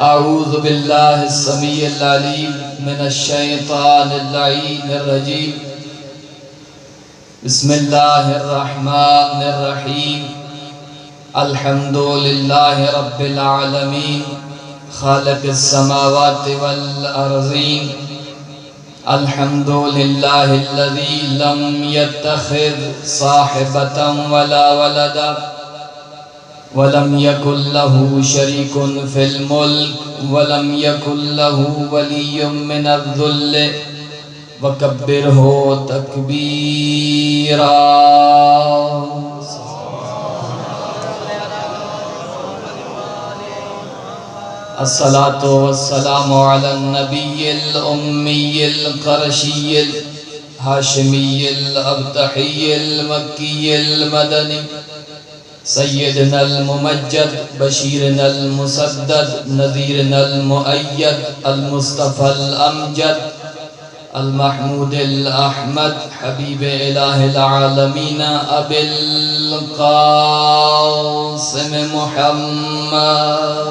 اعوذ باللہ السمیع العلیم من الشیطان اللعین الرجیم بسم اللہ الرحمن الرحیم الحمد للہ رب العالمین خالق السماوات والارضین الحمد للہ الذی لم يتخذ صاحبتا ولا ولدا ولم يكن له شريك في الملك ولم يكن له ولي من الذل وكبره تكبيرا. الصلاة والسلام على النبي الأمي القرشي الهاشمي الأبطحي المكي المدني سيدنا الممجد بشيرنا المسدد نذيرنا المؤيد المصطفى الأمجد المحمود الأحمد حبيب إله العالمين أبي القاسم محمد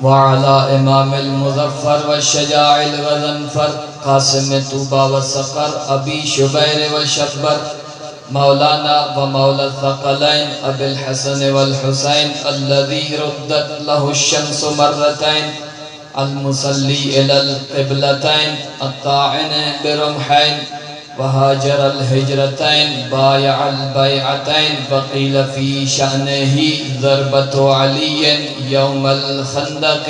وعلى إمام المظفر والشجاع الغضنفر قاسم طوبى والصقر أبي شبير والشبر مولانا ومولى الثقلين أبي الحسن والحسين الذي ردت له الشمس مرتين المصلي إلى القبلتين الطاعن برمحين وهاجر الهجرتين بايع البيعتين وقيل في شأنه ضربة علي يوم الخندق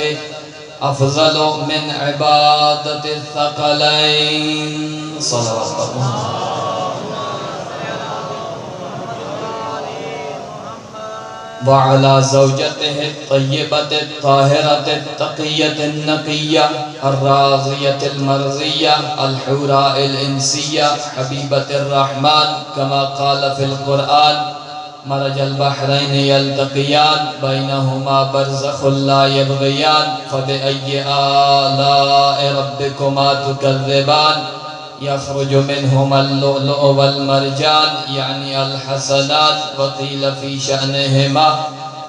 أفضل من عبادة الثقلين صلوات الله وعلى زوجته الطيبة الطاهرة التقية النقية الراضية المرضية الحوراء الإنسية حبيبة الرحمن كما قال في القرآن مرج البحرين يلتقيان بينهما برزخ لا يبغيان فبأي آلاء ربكما تكذبان يخرج منهما اللؤلؤ والمرجان يعني الحسنات وقيل في شأنهما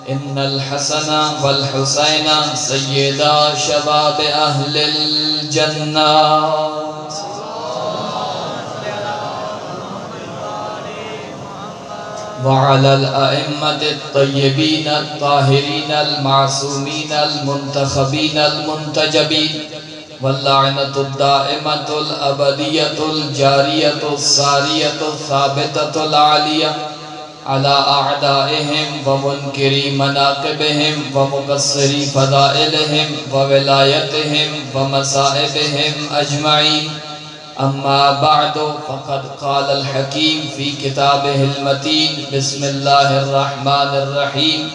إن الحسن والحسين سيدا شباب أهل الجنة. وعلى الأئمة الطيبين الطاهرين المعصومين المنتخبين المنتجبين واللعنة الدائمة الأبدية الجارية السارية الثابتة العالية على أعدائهم ومنكري مناقبهم ومقصري فضائلهم وولايتهم ومصائبهم أجمعين. أما بعد فقد قال الحكيم في كتابه المتين بسم الله الرحمن الرحيم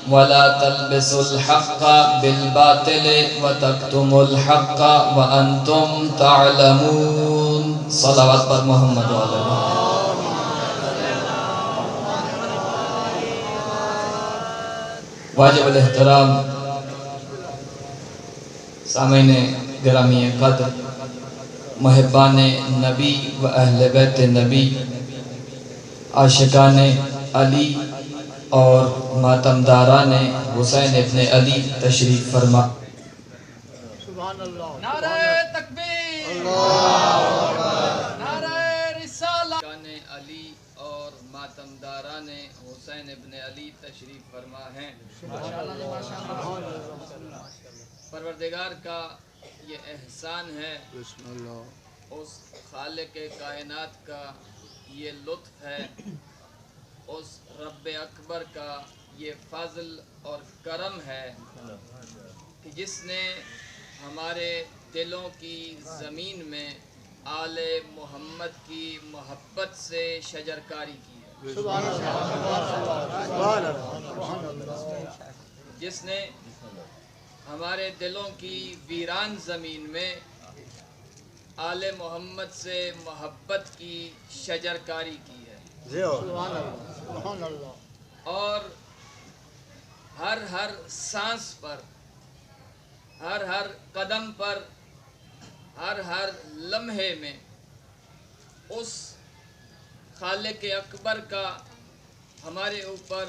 ولا تلبسوا الحق بالباطل وتكتموا الحق وأنتم تعلمون. صلوات پر محمد وعلى واجب الاحترام سامعین گرامی قدر محبان نبی و اہل بیت نبی عاشقان علی اور ماتمداران حسین ابن علی تشریف فرما. سبحان اللہ. نعرہ تکبیر، نعرہ رسالت. علی اور ماتمداران حسین ابن علی تشریف فرما ہیں. پروردگار کا یہ احسان ہے، اس خالق کائنات کا یہ لطف ہے، اس رب اکبر کا یہ فضل اور کرم ہے کہ جس نے ہمارے دلوں کی زمین میں آل محمد کی محبت سے شجرکاری کی ہے، جس نے ہمارے دلوں کی ویران زمین میں آل محمد سے محبت کی شجرکاری کی ہے، اور ہر سانس پر، ہر قدم پر، ہر لمحے میں اس خالق اکبر کا ہمارے اوپر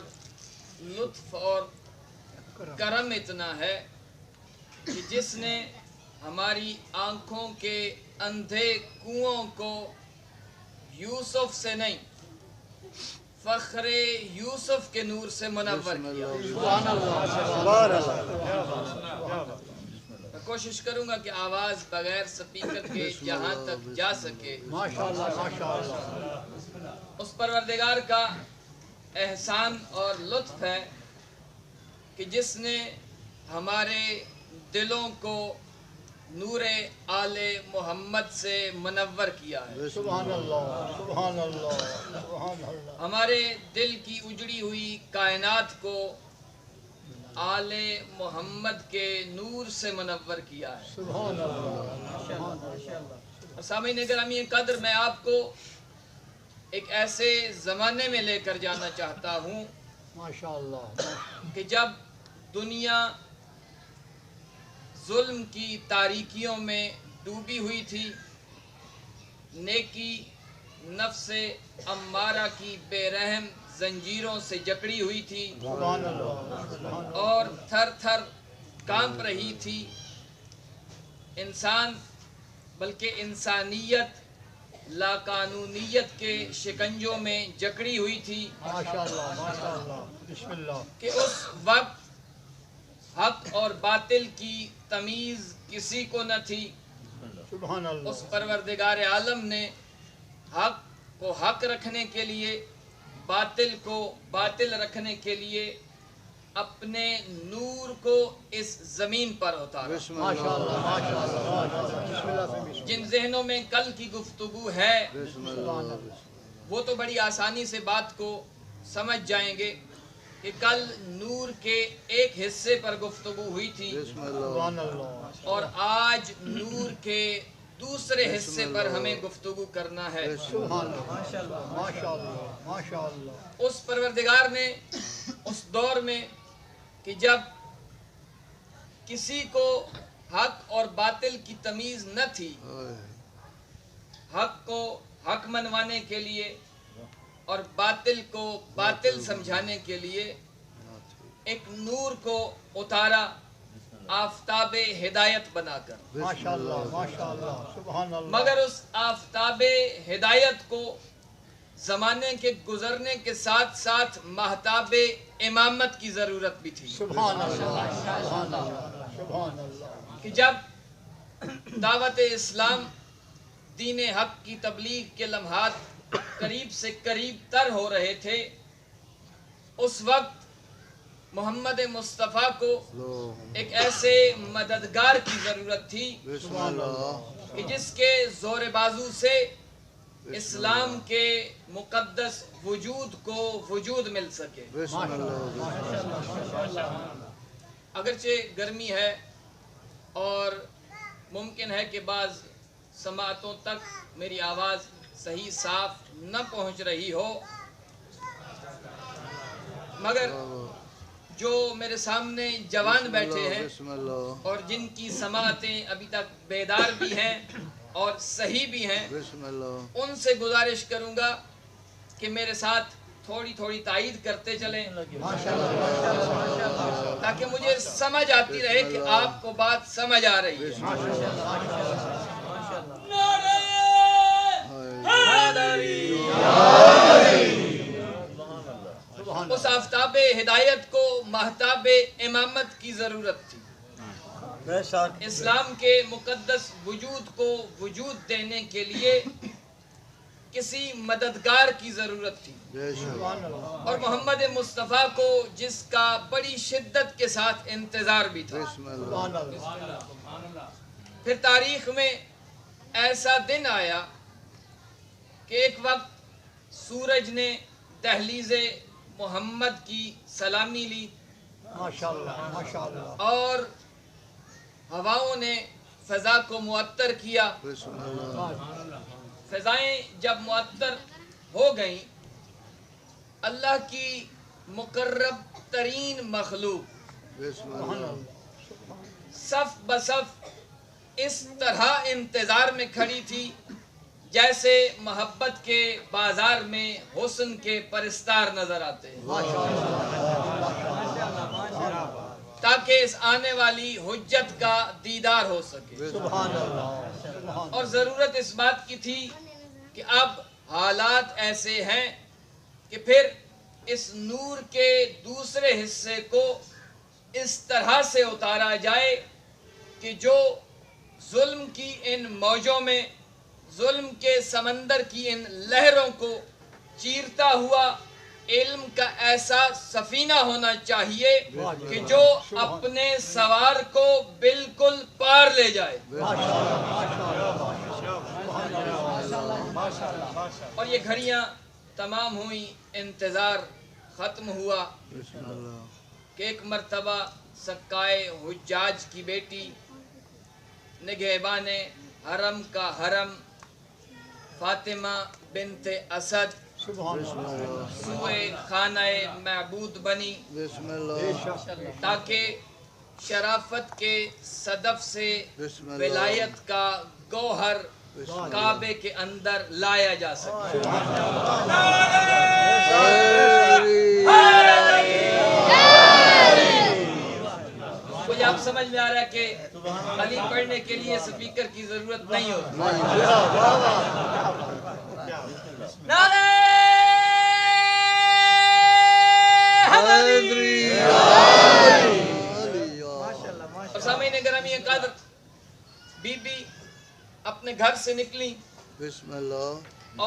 لطف اور کرم اتنا ہے کہ جس نے ہماری آنکھوں کے اندھے کنوؤں کو یوسف سے نہیں فخر یوسف کے نور سے منور کیا. میں کوشش کروں گا کہ آواز بغیر سپیکر کے جہاں تک جا سکے. اس پروردگار کا احسان اور لطف ہے کہ جس نے ہمارے دلوں کو نور آل محمد سے منور کیا ہے. سبحان اللہ سبحان اللہ سبحان اللہ. ہمارے دل کی اجڑی ہوئی کائنات کو آل محمد کے نور سے منور کیا ہے. سبحان اللہ. سامعین گرامی قدر، میں آپ کو ایک ایسے زمانے میں لے کر جانا چاہتا ہوں ماشاءاللہ کہ جب دنیا ظلم کی تاریکیوں میں ڈوبی ہوئی تھی، نیکی نفس امارہ کی بے رحم زنجیروں سے جکڑی ہوئی تھی سبحان اللہ. اور تھر تھر کانپ رہی تھی. انسان بلکہ انسانیت لاقانونیت کے شکنجوں میں جکڑی ہوئی تھی ماشاءاللہ ماشاءاللہ. بسم اللہ. کہ اس وقت حق اور باطل کی تمیز کسی کو نہ تھی. سبحان اللہ. اس پروردگار عالم نے حق کو حق رکھنے کے لیے، باطل کو باطل رکھنے کے لیے اپنے نور کو اس زمین پر اتارا. ماشاءاللہ ماشاءاللہ. بسم اللہ. جن ذہنوں میں کل کی گفتگو ہے سبحان اللہ. وہ تو بڑی آسانی سے بات کو سمجھ جائیں گے کہ کل نور کے ایک حصے پر گفتگو ہوئی تھی سبحان اللہ. اور آج نور کے دوسرے حصے پر ہمیں گفتگو کرنا ہے. سبحان اللہ ماشاءاللہ ماشاءاللہ. اس پروردگار نے اس دور میں کہ جب کسی کو حق اور باطل کی تمیز نہ تھی، حق کو حق منوانے کے لیے اور باطل کو باطل سمجھانے کے لیے ایک نور کو اتارا، آفتاب ہدایت بنا کر. ماشاءاللہ ماشاءاللہ. سبحان اللہ. مگر اس آفتاب ہدایت کو زمانے کے گزرنے کے ساتھ ساتھ مہتاب امامت کی ضرورت بھی تھی. سبحان اللہ سبحان اللہ سبحان اللہ. کہ جب دعوت اسلام دین حق کی تبلیغ کے لمحات قریب سے قریب تر ہو رہے تھے، اس وقت محمد مصطفیٰ کو ایک ایسے مددگار کی ضرورت تھی کہ جس کے زور بازو سے اسلام کے مقدس وجود کو وجود مل سکے. اگرچہ گرمی ہے اور ممکن ہے کہ بعض سماعتوں تک میری آواز صحیح صاف نہ پہنچ رہی ہو، مگر جو میرے سامنے جوان بیٹھے ہیں اور جن کی سماعتیں ابھی تک بیدار بھی ہیں اور صحیح بھی ہیں، ان سے گزارش کروں گا کہ میرے ساتھ تھوڑی تھوڑی تائید کرتے چلیں تاکہ مجھے سمجھ آتی رہے کہ آپ کو بات سمجھ آ رہی ہے. اس آفتاب ہدایت کو مہتاب امامت کی ضرورت تھی. اسلام کے مقدس وجود کو وجود دینے کے لیے کسی مددگار کی ضرورت تھی، اور محمد مصطفیٰ کو جس کا بڑی شدت کے ساتھ انتظار بھی تھا. پھر تاریخ میں ایسا دن آیا کہ ایک وقت سورج نے دہلیز محمد کی سلامی لی ماشاءاللہ ماشاءاللہ. اور ہواؤں نے فضا کو معطر کیا. فضائیں جب معطر ہو گئیں، اللہ کی مقرب ترین مخلوق صف بصف اس طرح انتظار میں کھڑی تھی جیسے محبت کے بازار میں حسن کے پرستار نظر آتے ہیں، تاکہ اس آنے والی حجت کا دیدار ہو سکے۔ اور ضرورت اس بات کی تھی کہ اب حالات ایسے ہیں کہ پھر اس نور کے دوسرے حصے کو اس طرح سے اتارا جائے کہ جو ظلم کی ان موجوں میں، ظلم کے سمندر کی ان لہروں کو چیرتا ہوا علم کا ایسا سفینہ ہونا چاہیے کہ جو اپنے سوار کو بالکل پار لے جائے۔ اور یہ گھڑیاں تمام ہوئی، انتظار ختم ہوا کہ ایک مرتبہ سکائے حجاج کی بیٹی، نگہبان حرم کا حرم، فاطمہ بنت اسد سوئے خانہ معبود بنی تاکہ شرافت کے صدف سے ولایت کا گوہر کعبے کے اندر لایا جا سکے۔ کچھ آپ سمجھ میں آ رہا ہے کہ علی پڑھنے کے لیے سپیکر کی ضرورت نہیں ہوتی۔ نعرہ حیدری! اور سامعین گرامی قدر، بی بی اپنے گھر سے نکلی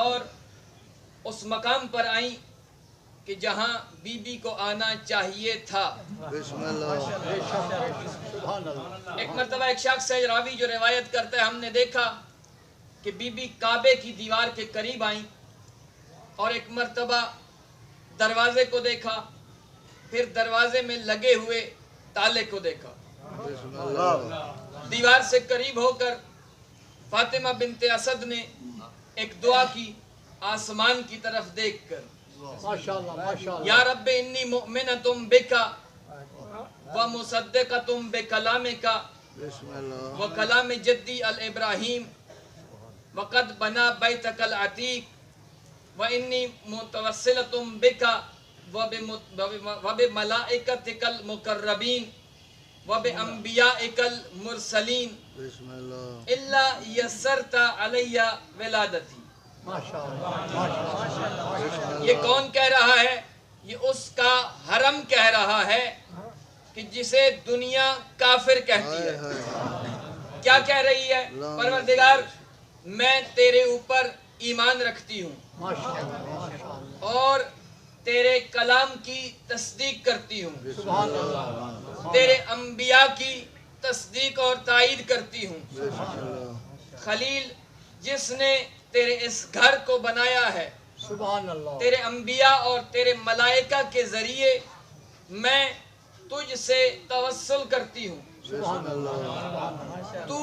اور اس مقام پر آئیں کہ جہاں بی بی کو آنا چاہیے تھا۔ ایک مرتبہ ایک شخص ہے راوی جو روایت کرتا ہے، ہم نے دیکھا کہ بی بی کعبے کی دیوار کے قریب آئیں اور ایک مرتبہ دروازے کو دیکھا، پھر دروازے میں لگے ہوئے تالے کو دیکھا۔ دیوار سے قریب ہو کر فاطمہ بنت اسد نے ایک دعا کی آسمان کی طرف دیکھ کر، یا رب انی مؤمنۃ بک ومصدقۃ بکلامک وکلام جدی الابراہیم وقد بنا بیتک العتیق وانی متوسلۃ بک وبملائکتک المقربین وبانبیائک المرسلین الا یسرت علی ولادتی۔ یہ کون کہہ رہا ہے؟ یہ اس کا حرم کہہ رہا ہے کہ جسے دنیا کافر کہتی ہے۔ کیا کہہ رہی ہے؟ پروردگار میں تیرے اوپر ایمان رکھتی ہوں اور تیرے کلام کی تصدیق کرتی ہوں، تیرے انبیاء کی تصدیق اور تائید کرتی ہوں۔ خلیل جس نے تیرے اس گھر کو بنایا ہے، تیرے انبیاء اور تیرے ملائکہ کے ذریعے میں تجھ سے توسل کرتی ہوں، تو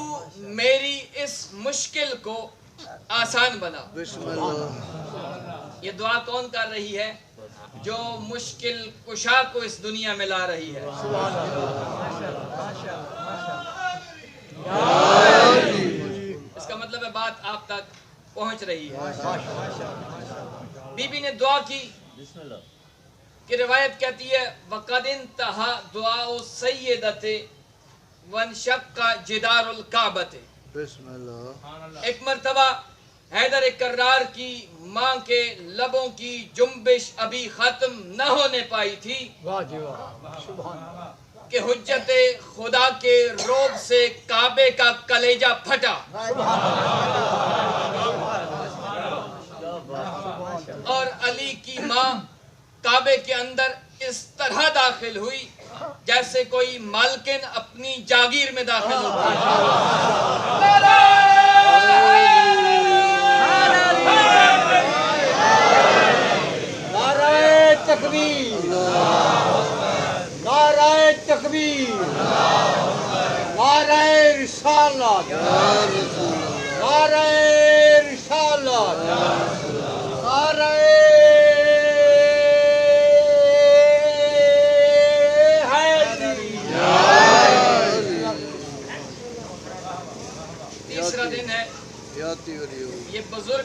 میری اس مشکل کو آسان بنا۔ یہ دعا کون کر رہی ہے؟ جو مشکل کشا کو اس دنیا میں لا رہی ہے۔ اس کا مطلب ہے بات آپ تک پہنچ رہی ہے۔ بی بی نے دعا کی کہ روایت کہتی ہے وَقَدْ انْتَهَا دُعَاءُ السَّيِّدَةِ وَانشَقَّ جِدَارُ الْكَعْبَةِ۔ ایک مرتبہ حیدر کرار کی ماں کے لبوں کی جنبش ابھی ختم نہ ہونے پائی تھی کہ حجت خدا کے روب سے کعبے کا کلیجہ پھٹا اور علی کی ماں کعبے کے اندر اس طرح داخل ہوئی جیسے کوئی مالکن اپنی جاگیر میں داخل ہوتی ہے۔ تکبیر، نعرہ تکبیر، نعرہ رسالت، نعرہ رسالت، نعرہ حیدری۔ تیسرا دن ہے، یہ بزرگ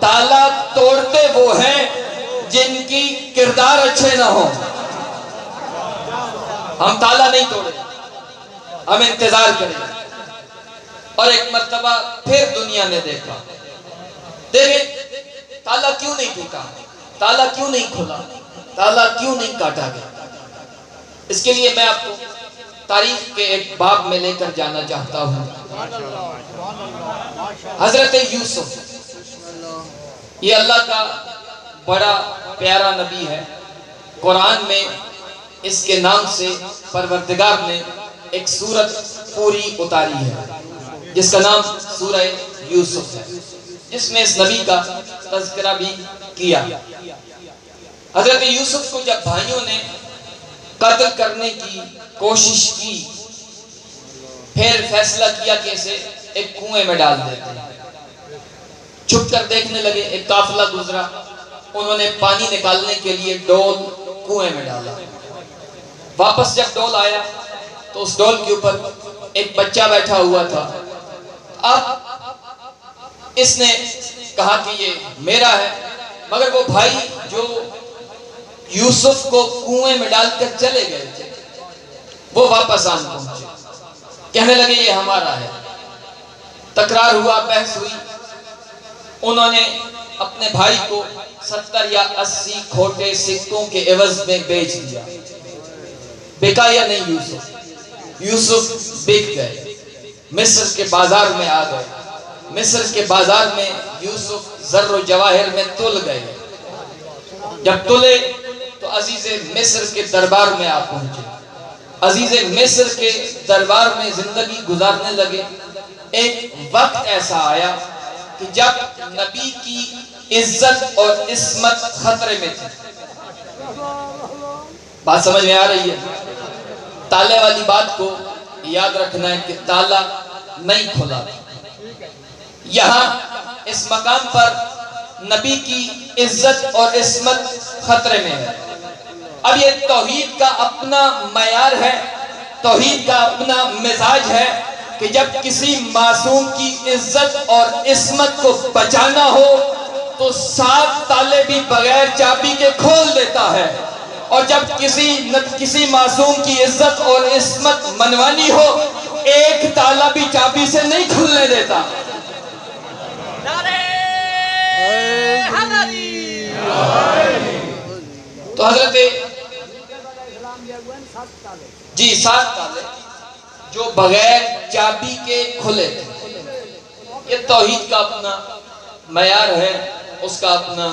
تالا توڑتے وہ ہیں جن کی کردار اچھے نہ ہوں. ہم تالا نہیں توڑے، ہم انتظار کریں. اور ایک مرتبہ پھر دنیا نے دیکھا، دیکھیں تالا کیوں نہیں ٹوٹا، تالا کیوں نہیں کھلا، تالا کیوں نہیں کاٹا گیا. اس کے لیے میں آپ کو تاریخ کے ایک باب میں لے کر جانا چاہتا ہوں. حضرت یوسف، یہ اللہ کا بڑا پیارا نبی ہے. قرآن میں اس کے نام سے پروردگار نے ایک سورت پوری اتاری ہے جس کا نام سورہ یوسف ہے، جس میں اس نبی کا تذکرہ بھی کیا. حضرت یوسف کو جب بھائیوں نے قتل کرنے کی کوشش کی، پھر فیصلہ کیا کہ اسے ایک کنویں میں ڈال دیتے ہیں. چھپ کر دیکھنے لگے، ایک قافلہ گزرا، انہوں نے پانی نکالنے کے لیے ڈول کنویں میں ڈالا. واپس جب ڈول آیا تو اس ڈول کے اوپر ایک بچہ بیٹھا ہوا تھا. اب اس نے کہا کہ یہ میرا ہے، مگر وہ بھائی جو یوسف کو کنویں میں ڈال کر چلے گئے تھے وہ واپس آن پہنچے، کہنے لگے یہ ہمارا ہے. تکرار ہوا، بحث ہوئی. انہوں نے اپنے بھائی کو 70 یا 80 کھوٹے سکوں کے عوض میں بیچ دیا. بکا یا نہیں یوسف؟ یوسف بک گئے، مصر کے بازار میں آ گئے. مصر کے بازار میں یوسف زر و جواہر میں تل گئے. جب تلے تو عزیز مصر کے دربار میں آ پہنچے. عزیز مصر کے دربار میں زندگی گزارنے لگے. ایک وقت ایسا آیا کہ جب نبی کی عزت اور عصمت خطرے میں تھی. بات سمجھ میں آ رہی ہے؟ تالے والی بات کو یاد رکھنا ہے کہ تالا نہیں کھلا. یہاں اس مقام پر نبی کی عزت اور عصمت خطرے میں ہے. اب یہ توحید کا اپنا معیار ہے، توحید کا اپنا مزاج ہے کہ جب کسی معصوم کی عزت اور عصمت کو بچانا ہو تو 7 تالے بھی بغیر چابی کے کھول دیتا ہے، اور جب کسی معصوم کی عزت اور عصمت منوانی ہو ایک تالا بھی چابی سے نہیں کھلنے دیتا. تو حضرت 7 تالے جو بغیر چابی کے کھلے تھے. یہ توحید کا اپنا معیار ہے، اس کا اپنا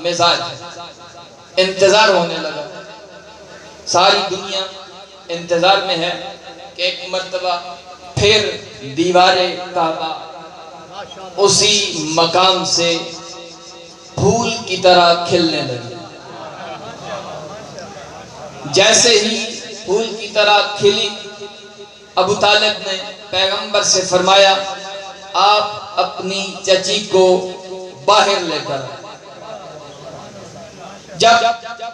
مزاج ہے. انتظار ہونے لگا، ساری دنیا انتظار میں ہے کہ ایک مرتبہ پھر دیوار کعبہ اسی مقام سے پھول کی طرح کھلنے لگی. جیسے ہی پھول کی طرح کھلی، ابو طالب نے پیغمبر سے فرمایا آپ اپنی چچی کو باہر لے کر. جب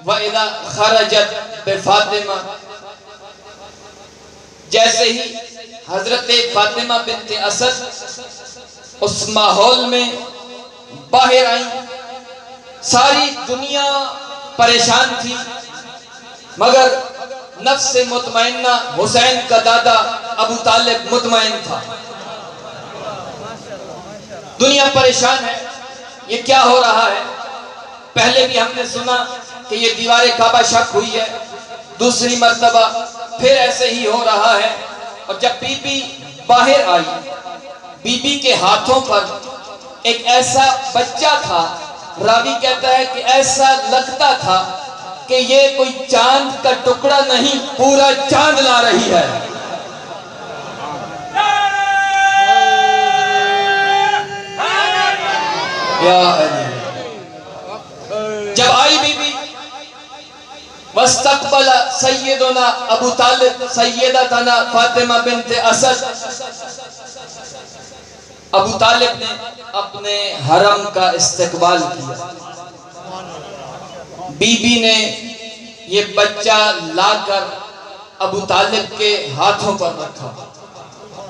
وَإِذَا خَرَجَتْ بِفَاطِمَةٍ، جیسے ہی حضرت فاطمہ بنت اسد اس ماحول میں باہر آئیں، ساری دنیا پریشان تھی مگر نفس مطمئنہ حسین کا دادا ابو طالب مطمئن تھا. دنیا پریشان ہے، یہ کیا ہو رہا ہے؟ پہلے بھی ہم نے سنا کہ یہ دیوار کعبہ شق ہوئی ہے، دوسری مرتبہ پھر ایسے ہی ہو رہا ہے. اور جب بی بی باہر آئی، بی بی کے ہاتھوں پر ایک ایسا بچہ تھا، راوی کہتا ہے کہ ایسا لگتا تھا کہ یہ کوئی چاند کا ٹکڑا نہیں، پورا چاند لا رہی ہے. یا علی. جب آئی بی بی واستقبل سیدنا ابو طالب سیدتنا فاطمہ بنت اسد، ابو طالب نے اپنے حرم کا استقبال کیا. بی بی نے یہ بچہ لا کر ابو طالب کے ہاتھوں پر رکھا،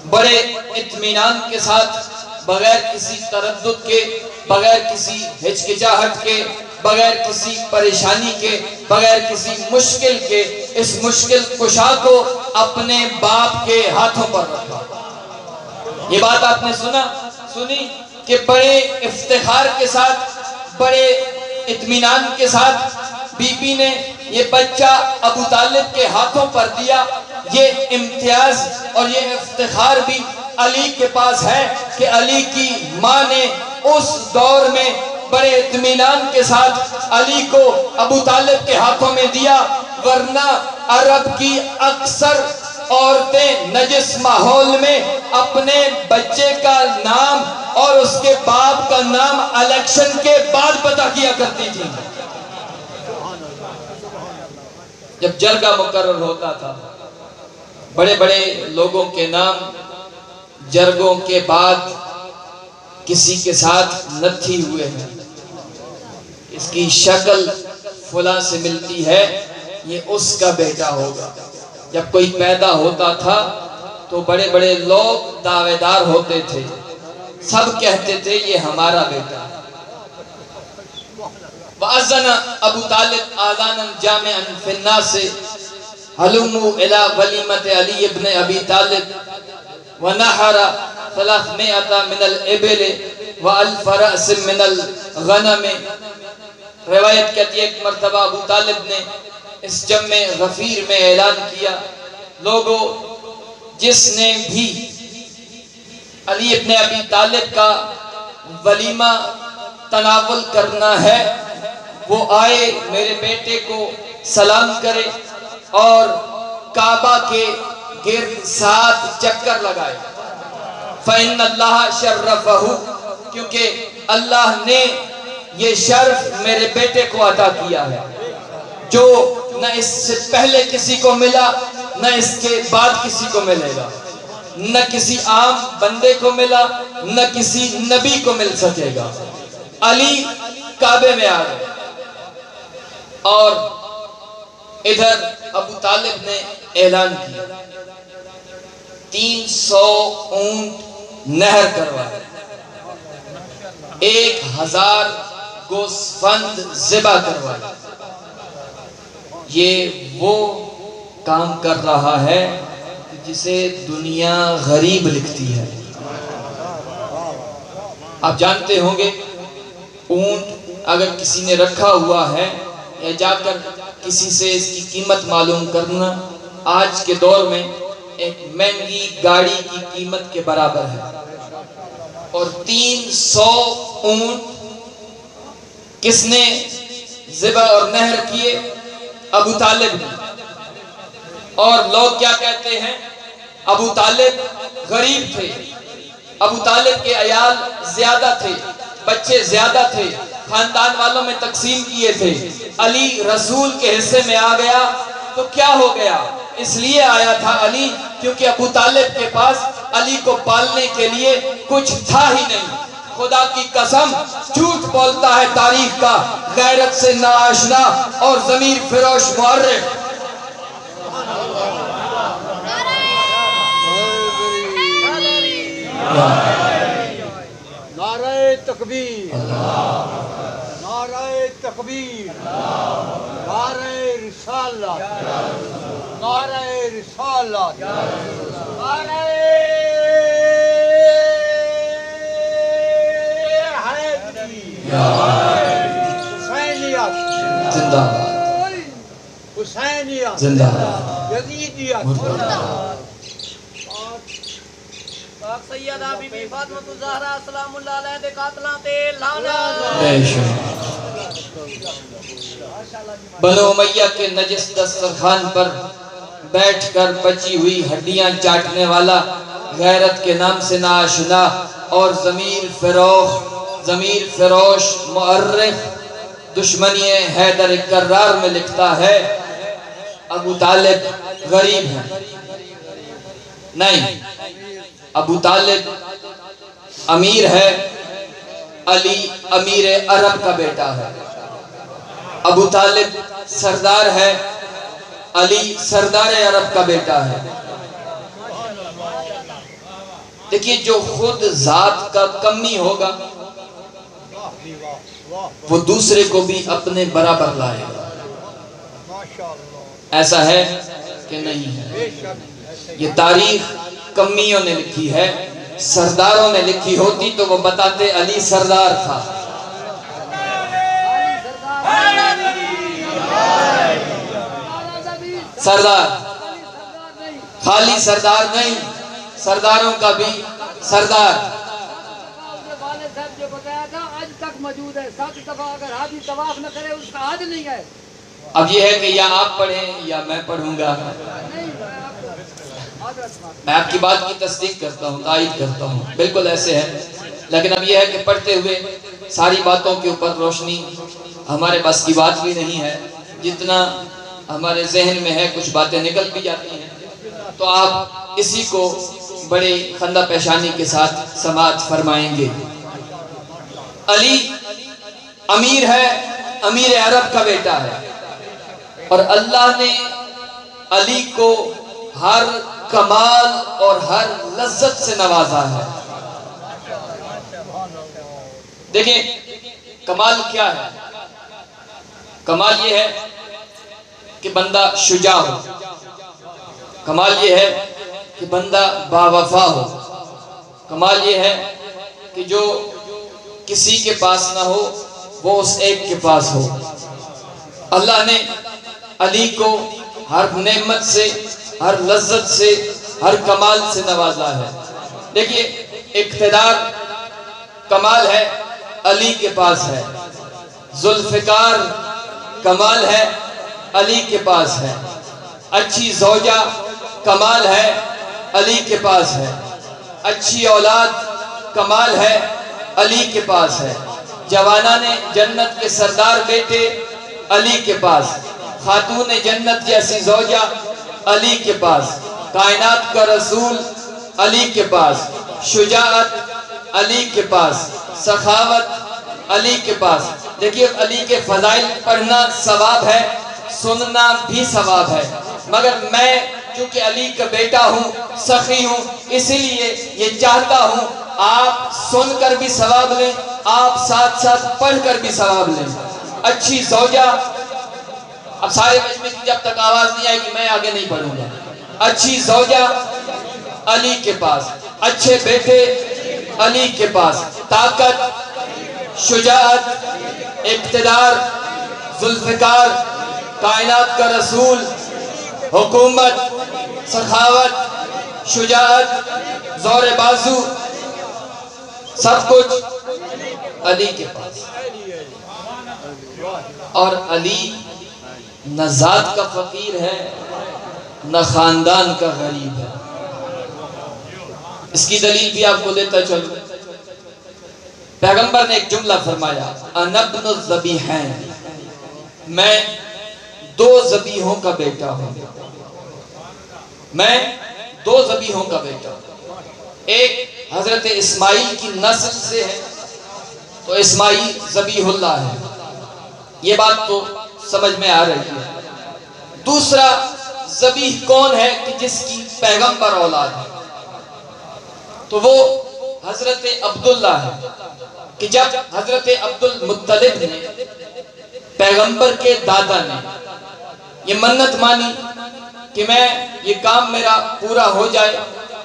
بڑے اطمینان کے ساتھ بغیر کسی تردد کے، بغیر کسی ہچکچاہٹ کے، بغیر کسی پریشانی کے، بغیر کسی مشکل کے اس مشکل کشا کو اپنے باپ کے ہاتھوں پر رکھا۔ یہ بات آپ نے سنی کہ بڑے افتخار کے ساتھ، بڑے اطمینان کے ساتھ بی بی نے یہ بچہ ابو طالب کے ہاتھوں پر دیا۔ یہ امتیاز اور یہ افتخار بھی علی کے پاس ہے کہ علی کی ماں نے اس دور میں بڑے اطمینان کے ساتھ علی کو ابو طالب کے ہاتھوں میں دیا، ورنہ عرب کی اکثر عورتیں نجس ماحول میں اپنے بچے کا نام اور اس کے باپ کا نام الیکشن کے بعد پتہ کیا کرتی تھی۔ جب جرگہ مقرر ہوتا تھا، بڑے بڑے لوگوں کے نام جرگوں کے بعد کسی کے ساتھ نتھی ہوئے ہیں، اس کی شکل فلاں سے ملتی ہے، یہ اس کا بیٹا ہوگا۔ جب کوئی پیدا ہوتا تھا تو بڑے بڑے لوگ دعوے دار ہوتے تھے، سب کہتے تھے یہ ہمارا بیٹا۔ وَأَذَّنَ أَبُو طالب آذَانًا جَامِعًا فِي النَّاسِ هَلُمُّوا إِلَى وَلِيمَةِ عَلِيِّ بْنِ أَبِي طالب وَنَحَرَ 300 من الإبل وألف رأس من الغنم۔ روایت کہتی ہے ایک مرتبہ ابو طالب نے اس جمع غفیر میں اعلان کیا، لوگوں جس نے بھی علی ابن ابی طالب کا ولیمہ تناول کرنا ہے وہ آئے، میرے بیٹے کو سلام کرے اور کعبہ کے گرد 7 چکر لگائے۔ فَإِنَّ اللَّهَ شَرَّفَهُ، کیونکہ اللہ نے یہ شرف میرے بیٹے کو عطا کیا ہے جو نہ اس سے پہلے کسی کو ملا، نہ اس کے بعد کسی کو ملے گا، نہ کسی عام بندے کو ملا، نہ کسی نبی کو مل سکے گا۔ علی کعبے میں آ گئے اور ادھر ابو طالب نے اعلان کیا 300 اونٹ نہر کروائے، 1000 گوسفند ذبح کروائے۔ یہ وہ کام کر رہا ہے جسے دنیا غریب لکھتی ہے۔ آپ جانتے ہوں گے اونٹ اگر کسی نے رکھا ہوا ہے یا جا کر کسی سے اس کی قیمت معلوم کرنا آج کے دور میں ایک مہنگی گاڑی کی قیمت کے برابر ہے۔ اور 300 اونٹ کس نے ذبح اور نہر کیے؟ ابو طالب نے۔ اور لوگ کیا کہتے ہیں؟ ابو طالب غریب تھے، ابو طالب کے عیال زیادہ تھے، بچے زیادہ تھے، خاندان والوں میں تقسیم کیے تھے۔ علی رسول کے حصے میں آ گیا تو کیا ہو گیا؟ اس لیے آیا تھا علی کیونکہ ابو طالب کے پاس علی کو پالنے کے لیے کچھ تھا ہی نہیں۔ خدا کی قسم جھوٹ بولتا ہے تاریخ کا غیرت سے ناآشنا اور ضمیر فروش مورخ۔ نعرہ تکبیر، نعرہ تکبیر، نعرہ رسالت، نعرہ رسالت، نعرہ حیدری، حسینیت زندہ باد، حسینیت زندہ باد، یزیدیت۔ سیدہ بی بی فاطمہ الزہرا سلام اللہ علیہ دے قاتلاں تے لعنت۔ بے شک بنو امیہ کے نجس دسترخوان پر بیٹھ کر بچی ہوئی ہڈیاں چاٹنے والا، غیرت کے نام سے ناآشنا اور ضمیر فروش مؤرخ دشمنی حیدر کرار میں لکھتا ہے ابو طالب غریب ہے۔ نہیں، ابو طالب امیر ہے، علی امیر عرب کا بیٹا ہے۔ ابو طالب سردار ہے، علی سردار عرب کا بیٹا ہے۔ دیکھیے جو خود ذات کا کمی ہوگا وہ دوسرے کو بھی اپنے برابر لائے گا. ایسا ہے کہ نہیں ہے؟ یہ تاریخ کمیوں نے لکھی ہے. سرداروں نے لکھی ہوتی تو وہ بتاتے علی سردار تھا. سردار خالی سردار نہیں، سرداروں کا بھی سردار. والد صاحب جو بتایا تھا آج تک موجود ہے. 7 دفعہ اگر حاجی طواف نہ کرے اس کا حد نہیں ہے. اب یہ ہے کہ یا آپ پڑھیں یا میں پڑھوں گا. میں آپ کی بات کی تصدیق کرتا ہوں، تائید کرتا ہوں، بالکل ایسے ہے. لیکن اب یہ ہے کہ پڑھتے ہوئے ساری باتوں کے اوپر روشنی ہمارے پاس کی بات بھی نہیں ہے. جتنا ہمارے ذہن میں ہے کچھ باتیں نکل بھی جاتی ہیں. تو آپ اسی کو بڑے خندہ پیشانی کے ساتھ سماعت فرمائیں گے. علی امیر ہے، امیر عرب کا بیٹا ہے، اور اللہ نے علی کو ہر کمال اور ہر لذت سے نوازا ہے. دیکھیں کمال کیا ہے؟ کمال یہ ہے کہ بندہ شجاع ہو. کمال یہ ہے کہ بندہ باوفا ہو. کمال یہ ہے کہ جو کسی کے پاس نہ ہو وہ اس ایک کے پاس ہو. اللہ نے علی کو ہر نعمت سے، ہر لذت سے، ہر کمال سے نوازا ہے. دیکھیے اقتدار کمال ہے، علی کے پاس ہے. ذوالفقار کمال ہے، علی کے پاس ہے. اچھی زوجہ کمال ہے، علی کے پاس ہے. اچھی اولاد کمال ہے، علی کے پاس ہے. جوانان جنت کے سردار بیٹے علی کے پاس. خاتون جنت جیسی زوجہ علی کے پاس. کائنات کا رسول علی کے پاس. شجاعت علی کے پاس. سخاوت علی کے پاس. دیکھیے علی کے فضائل پڑھنا ثواب ہے، سننا بھی ثواب ہے. مگر میں چونکہ علی کا بیٹا ہوں، سخی ہوں، اسی لیے یہ چاہتا ہوں آپ سن کر بھی ثواب لیں، آپ ساتھ ساتھ پڑھ کر بھی ثواب لیں. اچھی زوجہ، اب سارے مجمع کی جب تک آواز نہیں آئے گی میں آگے نہیں پڑھوں گا. اچھی زوجہ علی کے پاس. اچھے بیٹے علی کے پاس. طاقت، شجاعت، اقتدار، ذوالفقار، کائنات کا رسول، حکومت، سخاوت، شجاعت، زور بازو، سب کچھ علی کے پاس. اور علی نہ ذات کا فقیر ہے نہ خاندان کا غریب ہے. اس کی دلیل بھی آپ کو دیتا چلوں. پیغمبر نے ایک جملہ فرمایا، انا ابن الذبیحین، میں 2 ذبیحوں کا بیٹا ہوں. میں 2 ذبیحوں کا بیٹا ہوں. ایک حضرت اسماعیل کی نسل سے ہے تو اسماعیل ذبیح اللہ ہے، یہ بات تو سمجھ میں آ رہی ہے. دوسرا ذبیح کون ہے کہ جس کی پیغمبر اولاد ہے، تو وہ حضرت عبداللہ ہے کہ جب حضرت عبد المطلب نے پیغمبر کے دادا نے یہ منت مانی کہ میں یہ کام میرا پورا ہو جائے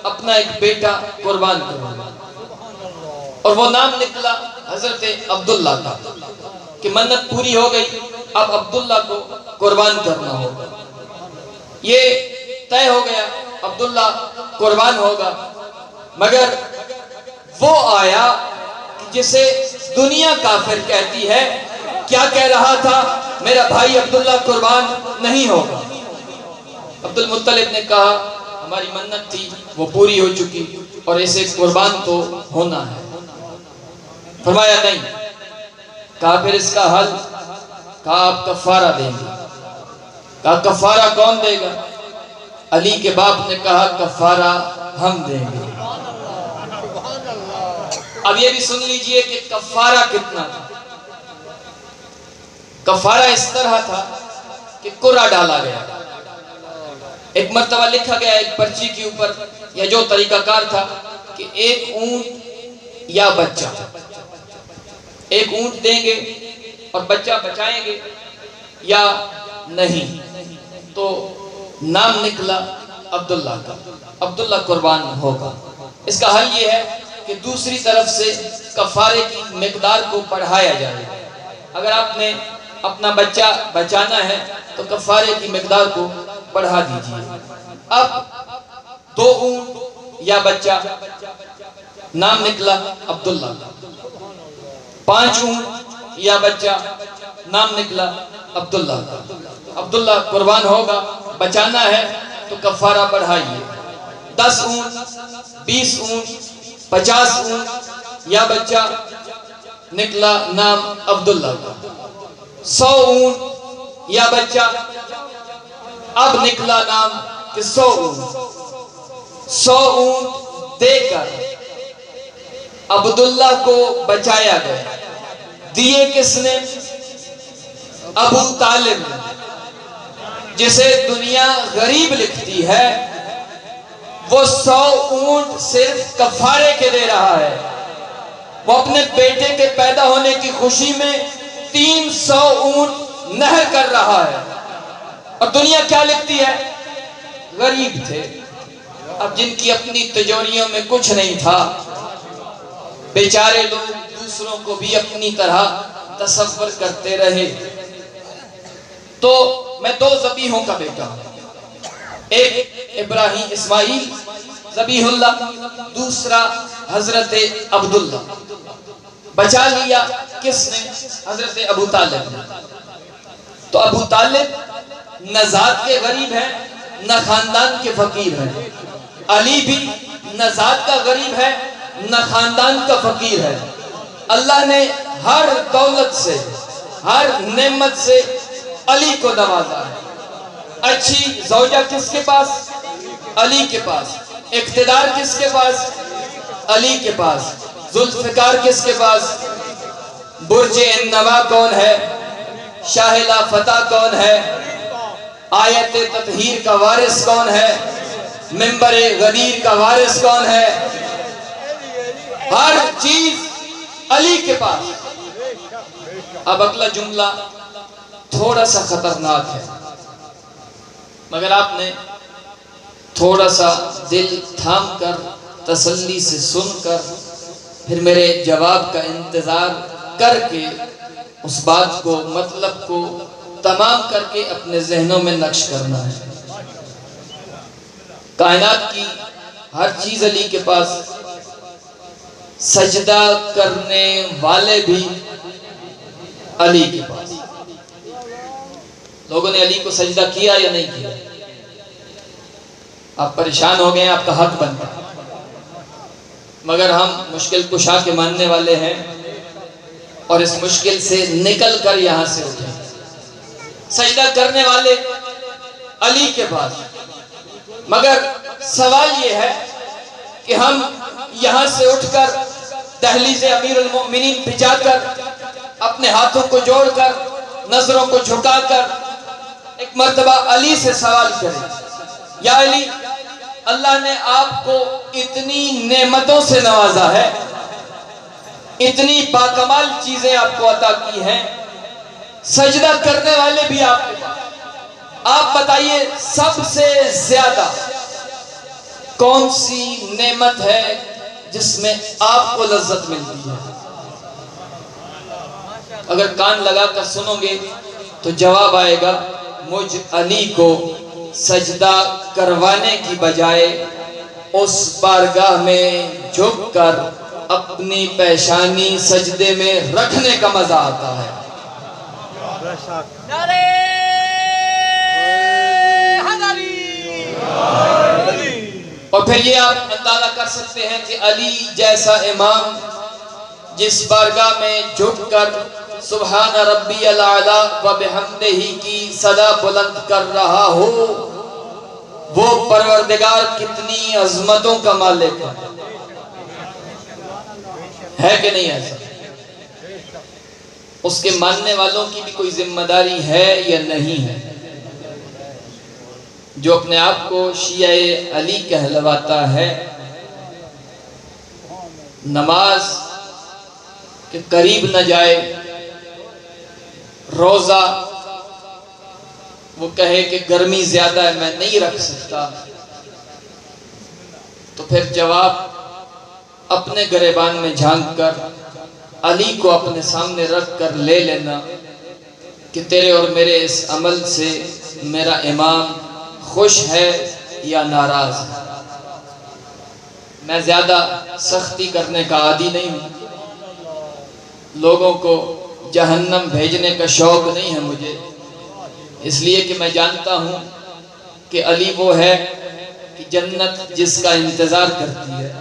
اپنا ایک بیٹا قربان کروں، اور وہ نام نکلا حضرت عبداللہ کا کہ منت پوری ہو گئی، اب عبداللہ کو قربان کرنا ہوگا. یہ طے ہو گیا عبداللہ قربان ہوگا. مگر وہ آیا جسے دنیا کافر کہتی ہے، کیا کہہ رہا تھا؟ میرا بھائی عبداللہ قربان نہیں ہوگا. عبد المطلب نے کہا ہماری منت تھی وہ پوری ہو چکی اور اسے قربان تو ہونا ہے. فرمایا نہیں. کہا پھر اس کا حل؟ کہا آپ کفارہ دیں گے. کہا کفارہ کون دے گا؟ علی کے باپ نے کہا کفارہ ہم دیں گے. اب یہ بھی سن لیجئے کہ کفارہ کتنا تھا. کفارہ اس طرح تھا کہ قرعہ ڈالا گیا. ایک مرتبہ لکھا گیا ایک پرچی کے اوپر، یا جو طریقہ کار تھا کہ ایک اونٹ یا بچہ، ایک اونٹ دیں گے اور بچہ بچائیں گے یا نہیں؟ تو نام نکلا عبداللہ کا، عبداللہ قربان ہوگا۔ اس کا حل یہ ہے کہ دوسری طرف سے کفارے کی مقدار کو بڑھایا جائے۔ اگر آپ نے اپنا بچہ بچانا ہے تو کفارے کی مقدار کو بڑھا دیجیے۔ اب 2 اونٹ یا بچہ، نام نکلا عبداللہ کا۔ 5 اونٹ یا بچہ، نام نکلا عبداللہ کا۔ عبداللہ قربان ہوگا، بچانا ہے تو کفارہ بڑھائیے۔ 10 اونٹ، 20 اونٹ، 50 اونٹ یا بچہ، نکلا نام عبداللہ کا۔ 100 اونٹ یا بچہ، اب نکلا نام کہ 100 اونٹ۔ 100 اونٹ دے کر عبداللہ کو بچایا گیا۔ دیے کس نے؟ ابو طالب نے، جسے دنیا غریب لکھتی ہے۔ وہ 100 اونٹ صرف کفارے کے دے رہا ہے۔ وہ اپنے بیٹے کے پیدا ہونے کی خوشی میں 300 اونٹ نہر کر رہا ہے، اور دنیا کیا لکھتی ہے؟ غریب تھے۔ اب جن کی اپنی تجوریوں میں کچھ نہیں تھا، بیچارے لوگ دوسروں کو بھی اپنی طرح تصور کرتے رہے۔ تو میں 2 ذبیحوں کا بیٹا ہوں، ایک ابراہیم اسماعیل ذبیح اللہ، دوسرا حضرت عبداللہ۔ بچا لیا کس نے؟ حضرت ابو طالب نے۔ تو ابو طالب نہ ذات کے غریب ہیں نہ خاندان کے فقیر ہیں۔ علی بھی نہ ذات کا غریب ہے نہ خاندان کا فقیر ہے۔ اللہ نے ہر دولت سے، ہر نعمت سے علی کو نوازا ہے۔ اچھی زوجہ کس کے پاس؟ علی کے پاس۔ اقتدار کس کے پاس؟ علی کے پاس۔ ذوالفقار کس کے پاس؟ برج النوا کون ہے؟ شاہ لا فتح کون ہے؟ آیت تطہیر کا وارث کون ہے؟ منبر غدیر کا وارث کون ہے؟ ہر چیز علی کے پاس۔ اب اگلا جملہ تھوڑا سا خطرناک ہے، مگر آپ نے تھوڑا سا دل تھام کر تسلی سے سن کر پھر میرے جواب کا انتظار کر کے اس بات کو، مطلب کو تمام کر کے اپنے ذہنوں میں نقش کرنا ہے۔ کائنات کی ہر چیز علی کے پاس، سجدہ کرنے والے بھی علی کے پاس۔ لوگوں نے علی کو سجدہ کیا یا نہیں کیا؟ آپ پریشان ہو گئے ہیں، آپ کا حق بنتا ہے، مگر ہم مشکل کشا کے ماننے والے ہیں اور اس مشکل سے نکل کر یہاں سے اٹھے۔ سجدہ کرنے والے علی کے پاس، مگر سوال یہ ہے کہ ہم یہاں سے اٹھ کر دہلیز امیر المؤمنین پہ جا کر اپنے ہاتھوں کو جوڑ کر نظروں کو جھکا کر ایک مرتبہ علی سے سوال کریں، یا علی، اللہ نے آپ کو اتنی نعمتوں سے نوازا ہے، اتنی باکمال چیزیں آپ کو عطا کی ہیں، سجدہ کرنے والے بھی آپ کے پاس، آپ بتائیے سب سے زیادہ کون سی نعمت ہے جس میں آپ کو لذت ملتی ہے؟ اگر کان لگا کر سنو گے تو جواب آئے گا، مجھ علی کو سجدہ کروانے کی بجائے اس بارگاہ میں جھک کر اپنی پیشانی سجدے میں رکھنے کا مزہ آتا ہے۔ نعرہ حیدری! اور پھر یہ آپ اندازہ کر سکتے ہیں کہ علی جیسا امام جس بارگاہ میں جھک کر سبحان ربی الاعلیٰ و بحمدہ کی صدا بلند کر رہا ہو، وہ پروردگار کتنی عظمتوں کا مالک ہے کہ نہیں ایسا؟ اس کے ماننے والوں کی بھی کوئی ذمہ داری ہے یا نہیں ہے؟ جو اپنے آپ کو شیعہ علی کہلواتا ہے نماز کے قریب نہ جائے، روزہ وہ کہے کہ گرمی زیادہ ہے میں نہیں رکھ سکتا، تو پھر جواب اپنے گریبان میں جھانک کر علی کو اپنے سامنے رکھ کر لے لینا کہ تیرے اور میرے اس عمل سے میرا امام خوش ہے یا ناراض ہے۔ میں زیادہ سختی کرنے کا عادی نہیں ہوں، لوگوں کو جہنم بھیجنے کا شوق نہیں ہے مجھے، اس لیے کہ میں جانتا ہوں کہ علی وہ ہے کہ جنت جس کا انتظار کرتی ہے،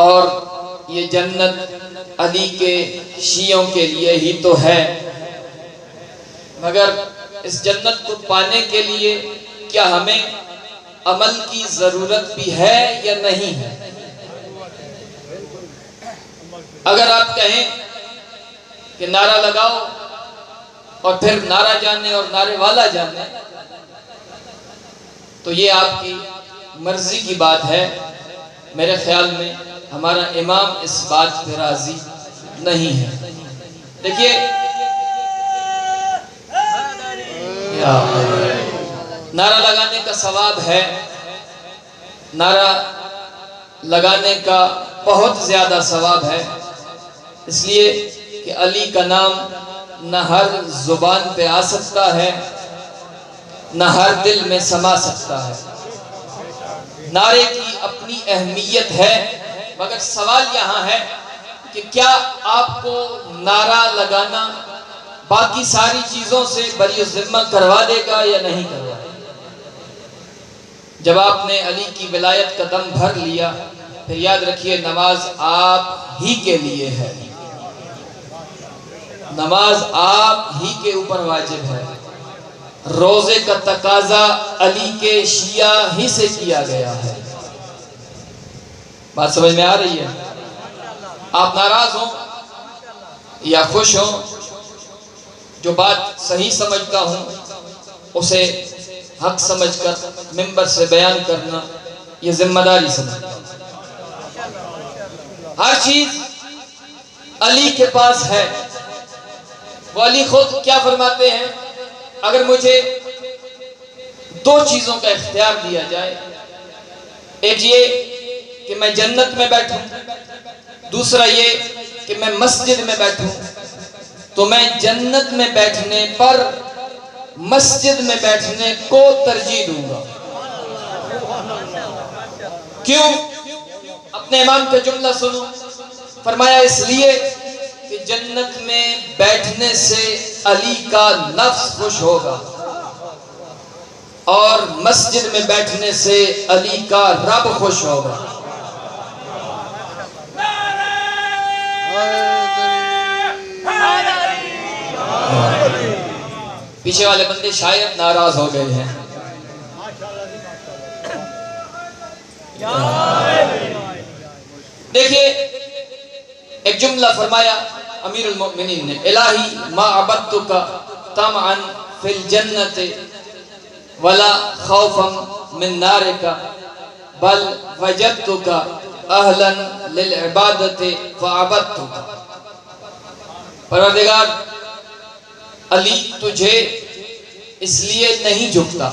اور یہ جنت علی کے شیعوں کے لیے ہی تو ہے، مگر اس جنت کو پانے کے لیے کیا ہمیں عمل کی ضرورت بھی ہے یا نہیں ہے؟ اگر آپ کہیں کہ نعرہ لگاؤ اور پھر نعرہ جانے اور نعرے والا جانے، تو یہ آپ کی مرضی کی بات ہے، میرے خیال میں ہمارا امام اس بات پہ راضی نہیں ہے۔ دیکھیے نعرہ لگانے کا ثواب ہے، نعرہ لگانے کا بہت زیادہ ثواب ہے، اس لیے کہ علی کا نام نہ ہر زبان پہ آ سکتا ہے، نہ ہر دل میں سما سکتا ہے۔ نعرے کی اپنی اہمیت ہے، مگر سوال یہاں ہے کہ کیا آپ کو نعرہ لگانا باقی ساری چیزوں سے بری ذمہ کروا دے گا یا نہیں کروا دے گا؟ جب آپ نے علی کی ولایت کا دم بھر لیا، پھر یاد رکھیے نماز آپ ہی کے لیے ہے، نماز آپ ہی کے اوپر واجب ہے، روزے کا تقاضا علی کے شیعہ ہی سے کیا گیا ہے۔ بات سمجھ میں آ رہی ہے؟ آپ ناراض ہوں یا خوش ہوں، جو بات صحیح سمجھتا ہوں اسے حق سمجھ کر منبر سے بیان کرنا یہ ذمہ داری سمجھتا ہوں۔ ہر چیز علی کے پاس ہے، وہ علی خود کیا فرماتے ہیں؟ اگر مجھے دو چیزوں کا اختیار دیا جائے، ایک یہ کہ میں جنت میں بیٹھوں، دوسرا یہ کہ میں مسجد میں بیٹھوں، تو میں جنت میں بیٹھنے پر مسجد میں بیٹھنے کو ترجیح دوں گا۔ کیوں؟ اپنے امام کا جملہ سنو، فرمایا اس لیے کہ جنت میں بیٹھنے سے علی کا نفس خوش ہوگا، اور مسجد میں بیٹھنے سے علی کا رب خوش ہوگا۔ پیچھے والے بندے شاید ناراض ہو گئے ہیں۔ دیکھیے ایک جملہ فرمایا امیر المؤمنین نے، الہی ما عبدتک طمعا فی الجنت ولا خوفا من نارک بل وجدتک اہلا للعبادت فعبدتک۔ پروردگار علی تجھے اس لیے نہیں جھکتا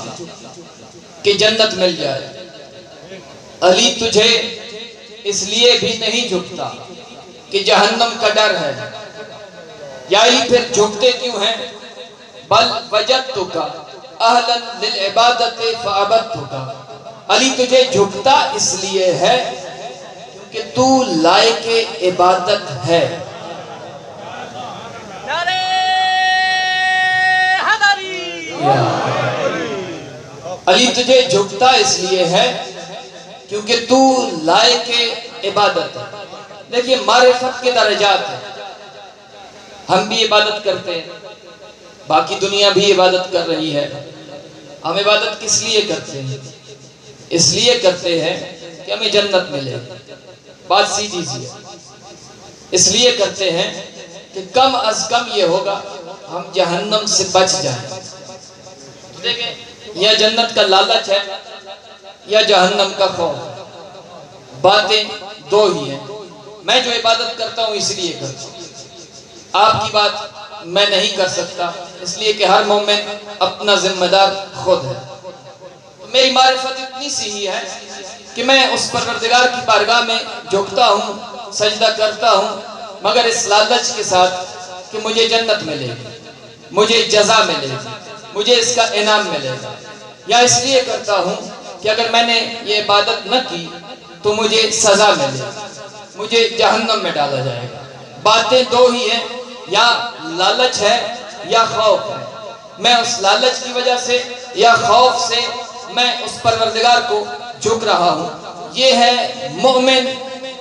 کہ جنت مل جائے، علی تجھے اس لیے بھی نہیں جھکتا کہ جہنم کا ڈر ہے، یا علی پھر جھکتے کیوں ہیں؟ بل وجدتک اہلا للعبادت فعبدتک، علی تجھے جھکتا اس لیے ہے کہ تو لائق عبادت ہے۔ علی تجھے جھکتا اس لیے ہے کیونکہ تو لائق عبادت ہے۔ دیکھیے معرفت کے درجات ہیں، ہم بھی عبادت کرتے ہیں، باقی دنیا بھی عبادت کر رہی ہے، ہم عبادت کس لیے کرتے ہیں؟ اس لیے کرتے ہیں کہ ہمیں جنت ملے، بات سیدھی سی ہے۔ اس لیے کرتے ہیں کہ کم از کم یہ ہوگا ہم جہنم سے بچ جائیں۔ دیکھیں یا جنت کا لالچ ہے یا جہنم کا خوف، باتیں دو ہی ہیں۔ میں جو عبادت کرتا ہوں اس لیے کرتا ہوں، آپ کی بات میں نہیں کر سکتا، اس لیے کہ ہر مومن اپنا ذمہ دار خود ہے۔ میری معرفت اتنی سی ہی ہے کہ میں اس پروردگار کی بارگاہ میں جھکتا ہوں، سجدہ کرتا ہوں، مگر اس لالچ کے ساتھ کہ مجھے جنت ملے گی، مجھے جزا ملے گی، مجھے اس کا انعام ملے گا، یا اس لیے کرتا ہوں کہ اگر میں نے یہ عبادت نہ کی تو مجھے سزا ملے گی، مجھے جہنم میں ڈالا جائے گا۔ باتیں دو ہی ہیں، یا لالچ ہے یا خوف ہے۔ میں اس لالچ کی وجہ سے یا خوف سے میں اس پروردگار کو جھک رہا ہوں۔ یہ ہے مومن،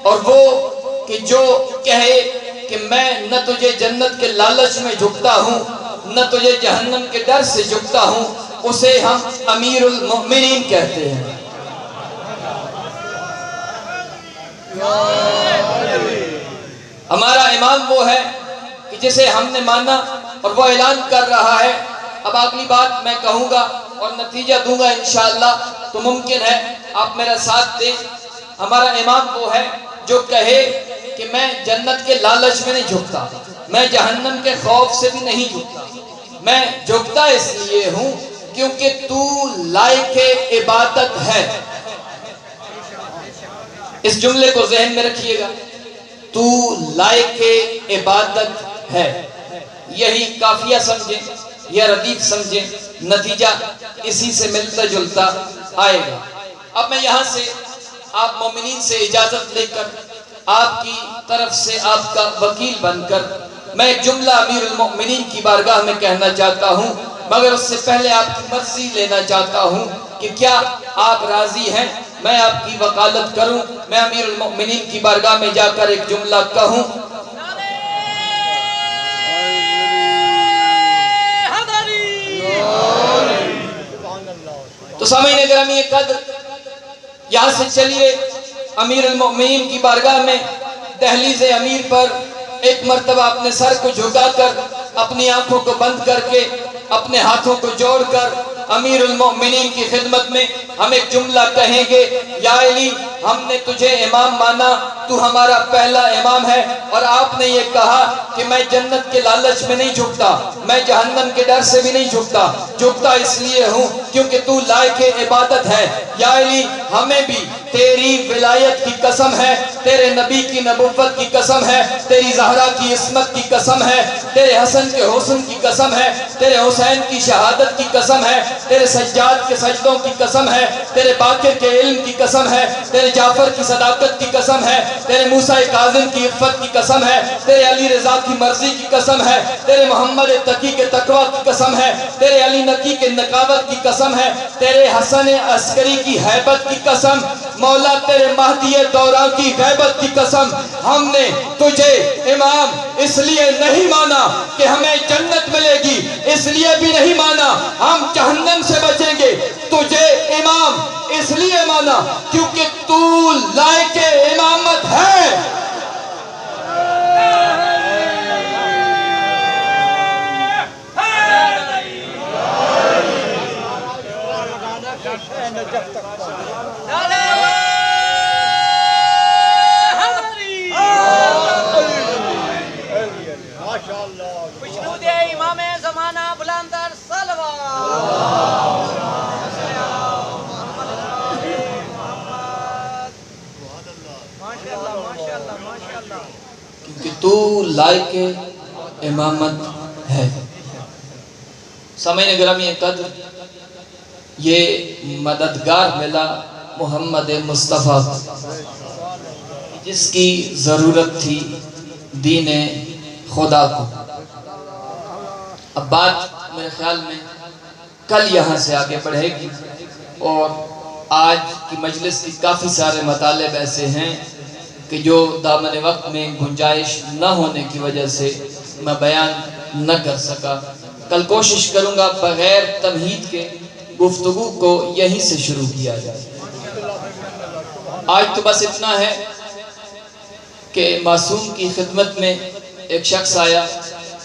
اور وہ کہ جو کہے کہ میں نہ تجھے جنت کے لالچ میں جھکتا ہوں نہ تجھے جہنم کے ڈر سے جھکتا ہوں، اسے ہم امیر المؤمنین کہتے ہیں۔ ہمارا امام وہ ہے کہ جسے ہم نے مانا اور وہ اعلان کر رہا ہے۔ اب اگلی بات میں کہوں گا اور نتیجہ دوں گا انشاءاللہ، تو ممکن ہے آپ میرا ساتھ دیں۔ ہمارا امام وہ ہے جو کہے کہ میں جنت کے لالچ میں نہیں جھکتا، میں جہنم کے خوف سے بھی نہیں جھکتا، میں جھکتا اس لیے ہوں کیونکہ تو لائق عبادت ہے۔ اس جملے کو ذہن میں رکھیے گا، تو لائق عبادت ہے۔ یہی قافیہ سمجھیں یا ردیف سمجھیں، نتیجہ اسی سے ملتا جلتا آئے گا۔ اب میں یہاں سے آپ مومنین سے اجازت لے کر، آپ کی طرف سے آپ کا وکیل بن کر، میں ایک جملہ امیر المؤمنین کی بارگاہ میں کہنا چاہتا ہوں، مگر اس سے پہلے آپ کی مرضی لینا چاہتا ہوں کہ کیا آپ راضی ہیں میں آپ کی وکالت کروں، میں امیر المؤمنین کی بارگاہ میں جا کر ایک جملہ کہوں؟ تو سامعین گرامی قدر، یہاں سے چلیے امیر المؤمنین کی بارگاہ میں دہلیز امیر پر ایک مرتبہ اپنے سر کو جھکا کر، اپنی آنکھوں کو بند کر کے، اپنے ہاتھوں کو جوڑ کر امیر المؤمنین کی خدمت میں ہم ایک جملہ کہیں گے، یا علی ہم نے تجھے امام مانا، تو ہمارا پہلا امام ہے، اور آپ نے یہ کہا کہ میں جنت کے لالچ میں نہیں جھکتا، میں جہنم کے ڈر سے بھی نہیں جھکتا، جھکتا اس لیے ہوں کیونکہ تو لائق عبادت ہے۔ یا علی ہمیں بھی تیری ولایت کی قسم ہے، تیرے نبی کی نبوت کی قسم ہے، تیری زہرا کی عصمت کی قسم ہے، تیرے حسن کے حسن کی قسم ہے، تیرے حسین کی شہادت کی قسم ہے، تیرے سجاد کے سجدوں کی قسم ہے، تیرے باقر کے علم کی قسم ہے، تیرے جعفر کی صداقت کی قسم ہے، تیرے موسیٰ کاظم کی عفت کی قسم ہے، تیرے علی رضا کی مرضی کی قسم ہے، تیرے محمد تقی کے تقوی کی قسم ہے، تیرے علی نقی کے نقاوت کی قسم ہے، تیرے حسن عسکری کی ہیبت کی قسم، مولا تیرے مہدی دوراں کی غیبت کی قسم، ہم نے تجھے امام اس لیے نہیں مانا کہ ہمیں جنت ملے گی، اس لیے بھی نہیں مانا ہم جہنم سے بچیں گے، تجھے امام اس لیے مانا کیونکہ تو لائق امامت ہے۔ خوشنود امام زمانہ بلندر کیونکہ تو لائق امامت ہے۔ سامعین گرامی قدر، یہ مددگار ملا محمد مصطفیٰ، جس کی ضرورت تھی دین خدا کو۔ اب بات میرے خیال میں کل یہاں سے آگے بڑھے گی، اور آج کی مجلس کی کافی سارے مطالب ایسے ہیں کہ جو دامن وقت میں گنجائش نہ ہونے کی وجہ سے میں بیان نہ کر سکا۔ کل کوشش کروں گا بغیر تمہید کے گفتگو کو یہیں سے شروع کیا جائے۔ آج تو بس اتنا ہے کہ معصوم کی خدمت میں ایک شخص آیا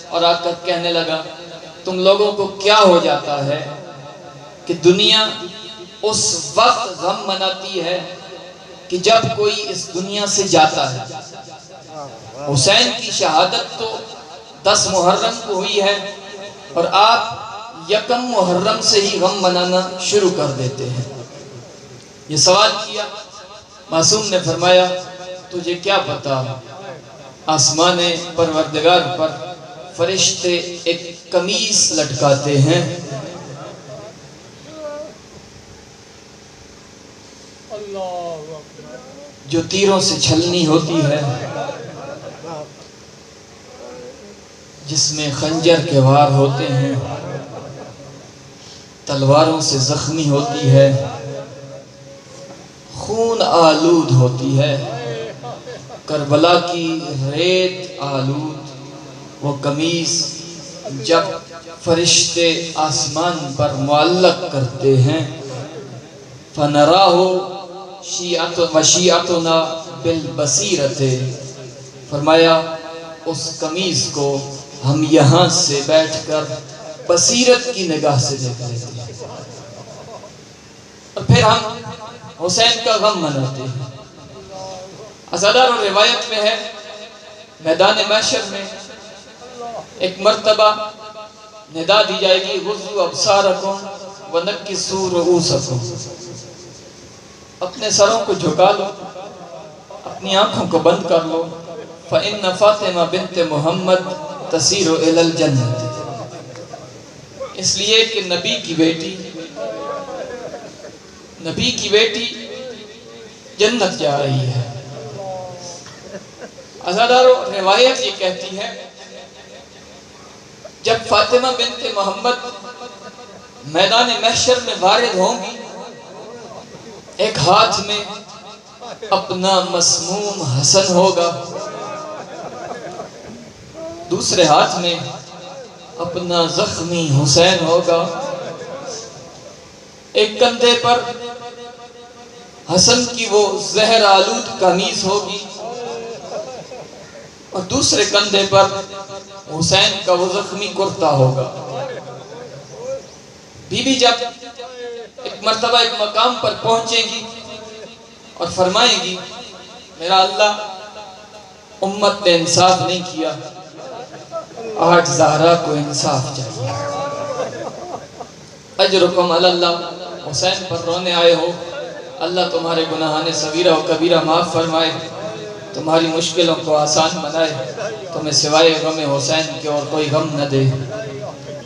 اور آ کر کہنے لگا، تم لوگوں کو کیا ہو جاتا ہے کہ دنیا اس وقت غم مناتی ہے کہ جب کوئی اس دنیا سے جاتا ہے، حسین کی شہادت تو 10 محرم کو ہوئی ہے اور آپ 1 محرم سے ہی غم منانا شروع کر دیتے ہیں. یہ سوال کیا، معصوم نے فرمایا تجھے کیا پتا آسمان پروردگار پر فرشتے ایک قمیص لٹکاتے ہیں جو تیروں سے چھلنی ہوتی ہے، جس میں خنجر کے وار ہوتے ہیں، تلواروں سے زخمی ہوتی ہے، خون آلود ہوتی ہے، کربلا کی ریت آلود وہ قمیص جب فرشتے آسمان پر معلق کرتے ہیں فَنَرَاهُ وَشِيَعَتُنَا بِالْبَصِيرَةِ، فرمایا اس قمیص کو ہم یہاں سے بیٹھ کر بصیرت کی نگاہ سے دیکھ لیتے ہیں اور پھر ہم حسین کا غم مناتے ہیں. ازادار اور روایت میں ہے میدان محشر میں ایک مرتبہ ندا دی جائے گی غضوا ابصارکم ونکسوا رؤوسکم، اپنے سروں کو جھکا لو، اپنی آنکھوں کو بند کر لو، فإن فاطمہ بنت محمد تسیر الی الجنت، اس لیے کہ نبی کی بیٹی جنت جا رہی ہے. عزادارو روایت یہ کہتی ہے جب فاطمہ بنت محمد میدان محشر میں وارد ہوں گی، ایک ہاتھ میں اپنا مسموم حسن ہوگا، دوسرے ہاتھ میں اپنا زخمی حسین ہوگا، ایک کندھے پر حسن کی وہ زہر آلود قمیص ہوگی اور دوسرے کندھے پر حسین کا وہ زخمی کرتا ہوگا. بی بی جب ایک مرتبہ ایک مقام پر پہنچیں گی اور فرمائیں گی میرا اللہ امت نے انصاف نہیں کیا، آج زہرا کو انصاف چاہیے. اجرکم علی اللہ، حسین پر رونے آئے ہو، اللہ تمہارے گناہان صغیرہ و کبیرہ معاف فرمائے، تمہاری مشکلوں کو آسان بنائے، تمہیں سوائے غم حسین کے اور کوئی غم نہ دے.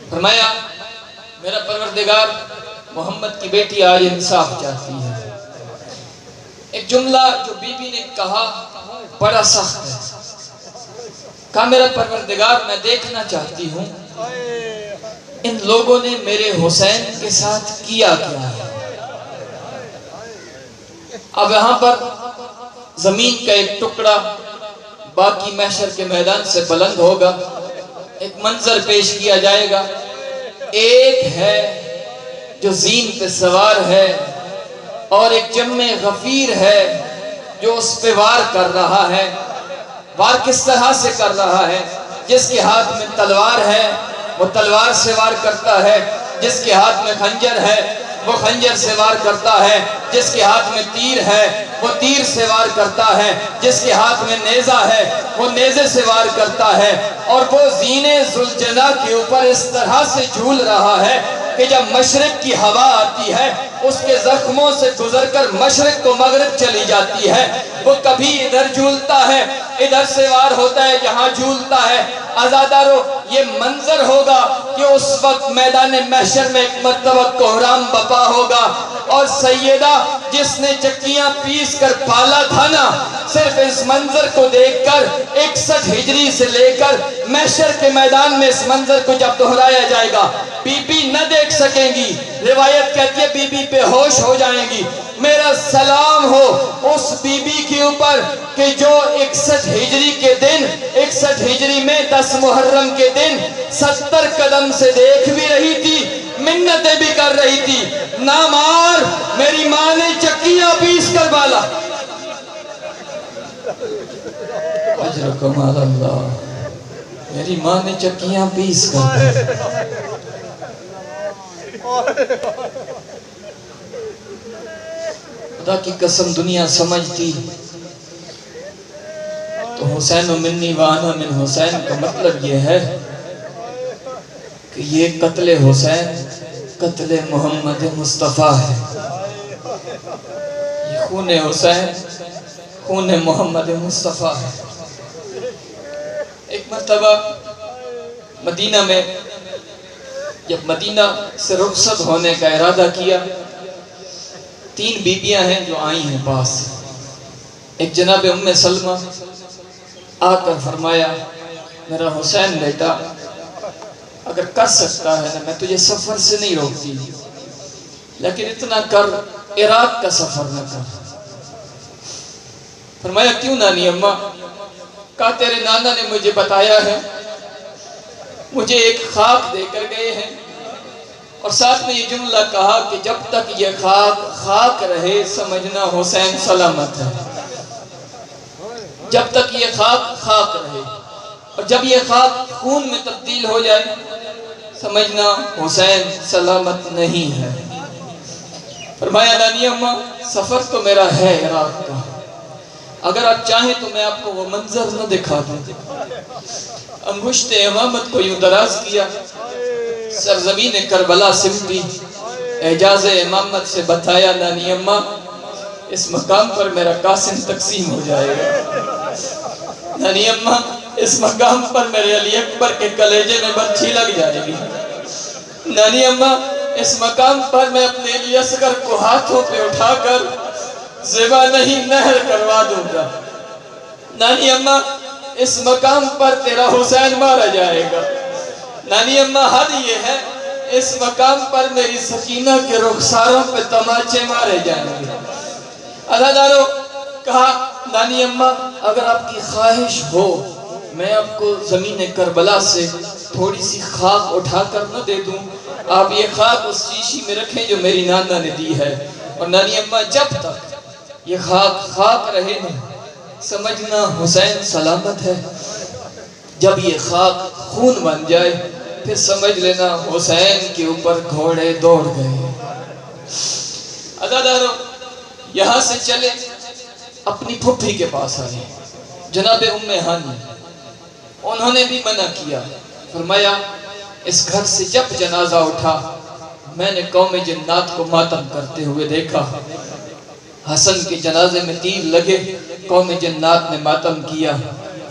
فرمایا میرا پروردگار محمد کی بیٹی آج انصاف چاہتی ہے. ایک جملہ جو بی بی نے کہا بڑا سخت ہے، کہا میرا پروردگار میں دیکھنا چاہتی ہوں ان لوگوں نے میرے حسین کے ساتھ کیا کیا ہے. اب یہاں پر زمین کا ایک ٹکڑا باقی محشر کے میدان سے بلند ہوگا، ایک منظر پیش کیا جائے گا. ایک ہے جو زین پہ سوار ہے اور ایک جم غفیر ہے جو اس پہ وار کر رہا ہے. وار کس طرح سے کر رہا ہے؟ جس کے ہاتھ میں تلوار ہے وہ تلوار سے وار کرتا ہے، جس کے ہاتھ میں خنجر ہے وہ خنجر سے وار کرتا ہے، جس کے ہاتھ میں تیر ہے وہ تیر سے وار کرتا ہے، جس کے ہاتھ میں نیزہ ہے وہ نیزے سے وار کرتا ہے. اور وہ زین ذوالجناح کے اوپر اس طرح سے جھول رہا ہے کہ جب مشرق کی ہوا آتی ہے اس کے زخموں سے گزر کر مشرق کو مغرب چلی جاتی ہے. وہ کبھی ادھر جھولتا ہے، ادھر سے وار ہوتا ہے، جہاں جھولتا ہے. عزادارو یہ منظر ہوگا کہ اس وقت میدان محشر میں ایک مرتبہ کوہرام بپا ہوگا اور سیدہ جس نے چکیاں پیس کر پالا تھا نا، صرف اس منظر کو دیکھ کر 61 ہجری سے لے کر محشر کے میدان میں اس منظر کو جب دہرایا جائے گا بی بی نہ دیکھ سکیں گی. روایت کہتی ہے بی بی بے ہوش ہو جائیں گی. میرا سلام ہو اس بی بی کے اوپر کہ جو 61 ہجری کے دن 61 ہجری میں 10 محرم کے دن 70 قدم سے دیکھ بھی رہی تھی، منتیں بھی کر رہی تھی. نہ مار، میری ماں نے چکیاں پیس کر بالا. اجرکم علی اللہ، میری ماں نے چکیاں پیس کر بالا. خدا کی قسم دنیا سمجھتی تو حسین منی وانا من حسین کا مطلب یہ ہے کہ یہ قتل حسین قتل محمد مصطفیٰ ہے. یہ خون حسین خون محمد مصطفیٰ ہے. ایک مرتبہ مدینہ میں جب مدینہ سے رخصت ہونے کا ارادہ کیا، 3 بیبیاں ہیں جو آئی ہیں پاس. ایک جناب ام سلمہ آ کر فرمایا میرا حسین بیٹا اگر کر سکتا ہے نا میں تجھے سفر سے نہیں روکتی، لیکن اتنا کر عراق کا سفر نہ کر. فرمایا کیوں نانی اماں؟ کہا تیرے نانا نے مجھے بتایا ہے، مجھے ایک خاک دے کر گئے ہیں اور ساتھ میں یہ جملہ کہا کہ جب تک یہ خاک رہے سمجھنا حسین سلامت ہے. جب تک یہ خاک رہے اور جب یہ خاک خون میں تبدیل ہو جائے سمجھنا حسین سلامت نہیں ہے. فرمایا نانی اماں سفر تو میرا ہے عراق کا، اگر آپ چاہیں تو میں آپ کو وہ منظر نہ دکھا دوں. انگشت امامت کو یوں دراز کیا، سرزمین کربلا سمٹی، اعجاز امامت سے بتایا نانی اماں اس مقام پر میرا قاسم تقسیم ہو جائے گا. نانی اماں اس مقام پر میرے علی اکبر کے کلیجے میں برچھی لگ جائے گی. نانی اماں اس مقام پر میں اپنے علی اصغر کو ہاتھوں پہ اٹھا کر زبا نہیں نہر کروا دوں گا. نانی اماں اس مقام پر تیرا حسین مارا جائے گا. نانی اماں حد یہ ہے اس مقام پر میری سکینہ کے رخساروں پہ تماچے مارے جائیں گے. عزادارو کہا نانی اماں اگر آپ کی خواہش ہو میں آپ کو زمین کربلا سے تھوڑی سی خاک اٹھا کر نہ دے دوں، آپ یہ خاک اس شیشی میں رکھیں جو میری نانا نے دی ہے. اور نانی اماں جب تک یہ خاک رہے نا سمجھنا حسین سلامت ہے. جب یہ خاک خون بن جائے پھر سمجھ لینا حسین کے اوپر گھوڑے دوڑ گئے. عزادارو یہاں سے چلے اپنی پھپھی کے پاس آئے جناب ام ہانی. انہوں نے بھی منع کیا. فرمایا اس گھر سے جب جنازہ اٹھا میں نے قوم جنات کو ماتم کرتے ہوئے دیکھا. حسن کے جنازے میں تیر لگے، قوم جنات نے ماتم کیا.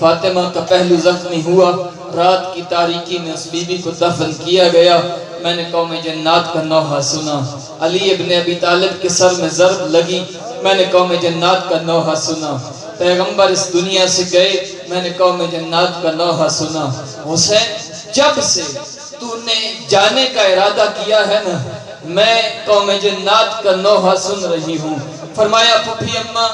فاطمہ کا پہلو زخمی ہوا، رات کی تاریکی میں اس بی بی کو دفن کیا گیا. میں نے قوم جنات کا نوحہ سنا. علی ابن ابی طالب کے سر میں ضرب لگی، میں نے قوم جنات کا نوحہ سنا. پیغمبر اس دنیا سے گئے، میں نے قوم جنات کا نوحہ سنا. حسین جب سے تو نے جانے کا ارادہ کیا ہے نا میں قوم جنات کا نوحہ سن رہی ہوں. فرمایا پھپھی اماں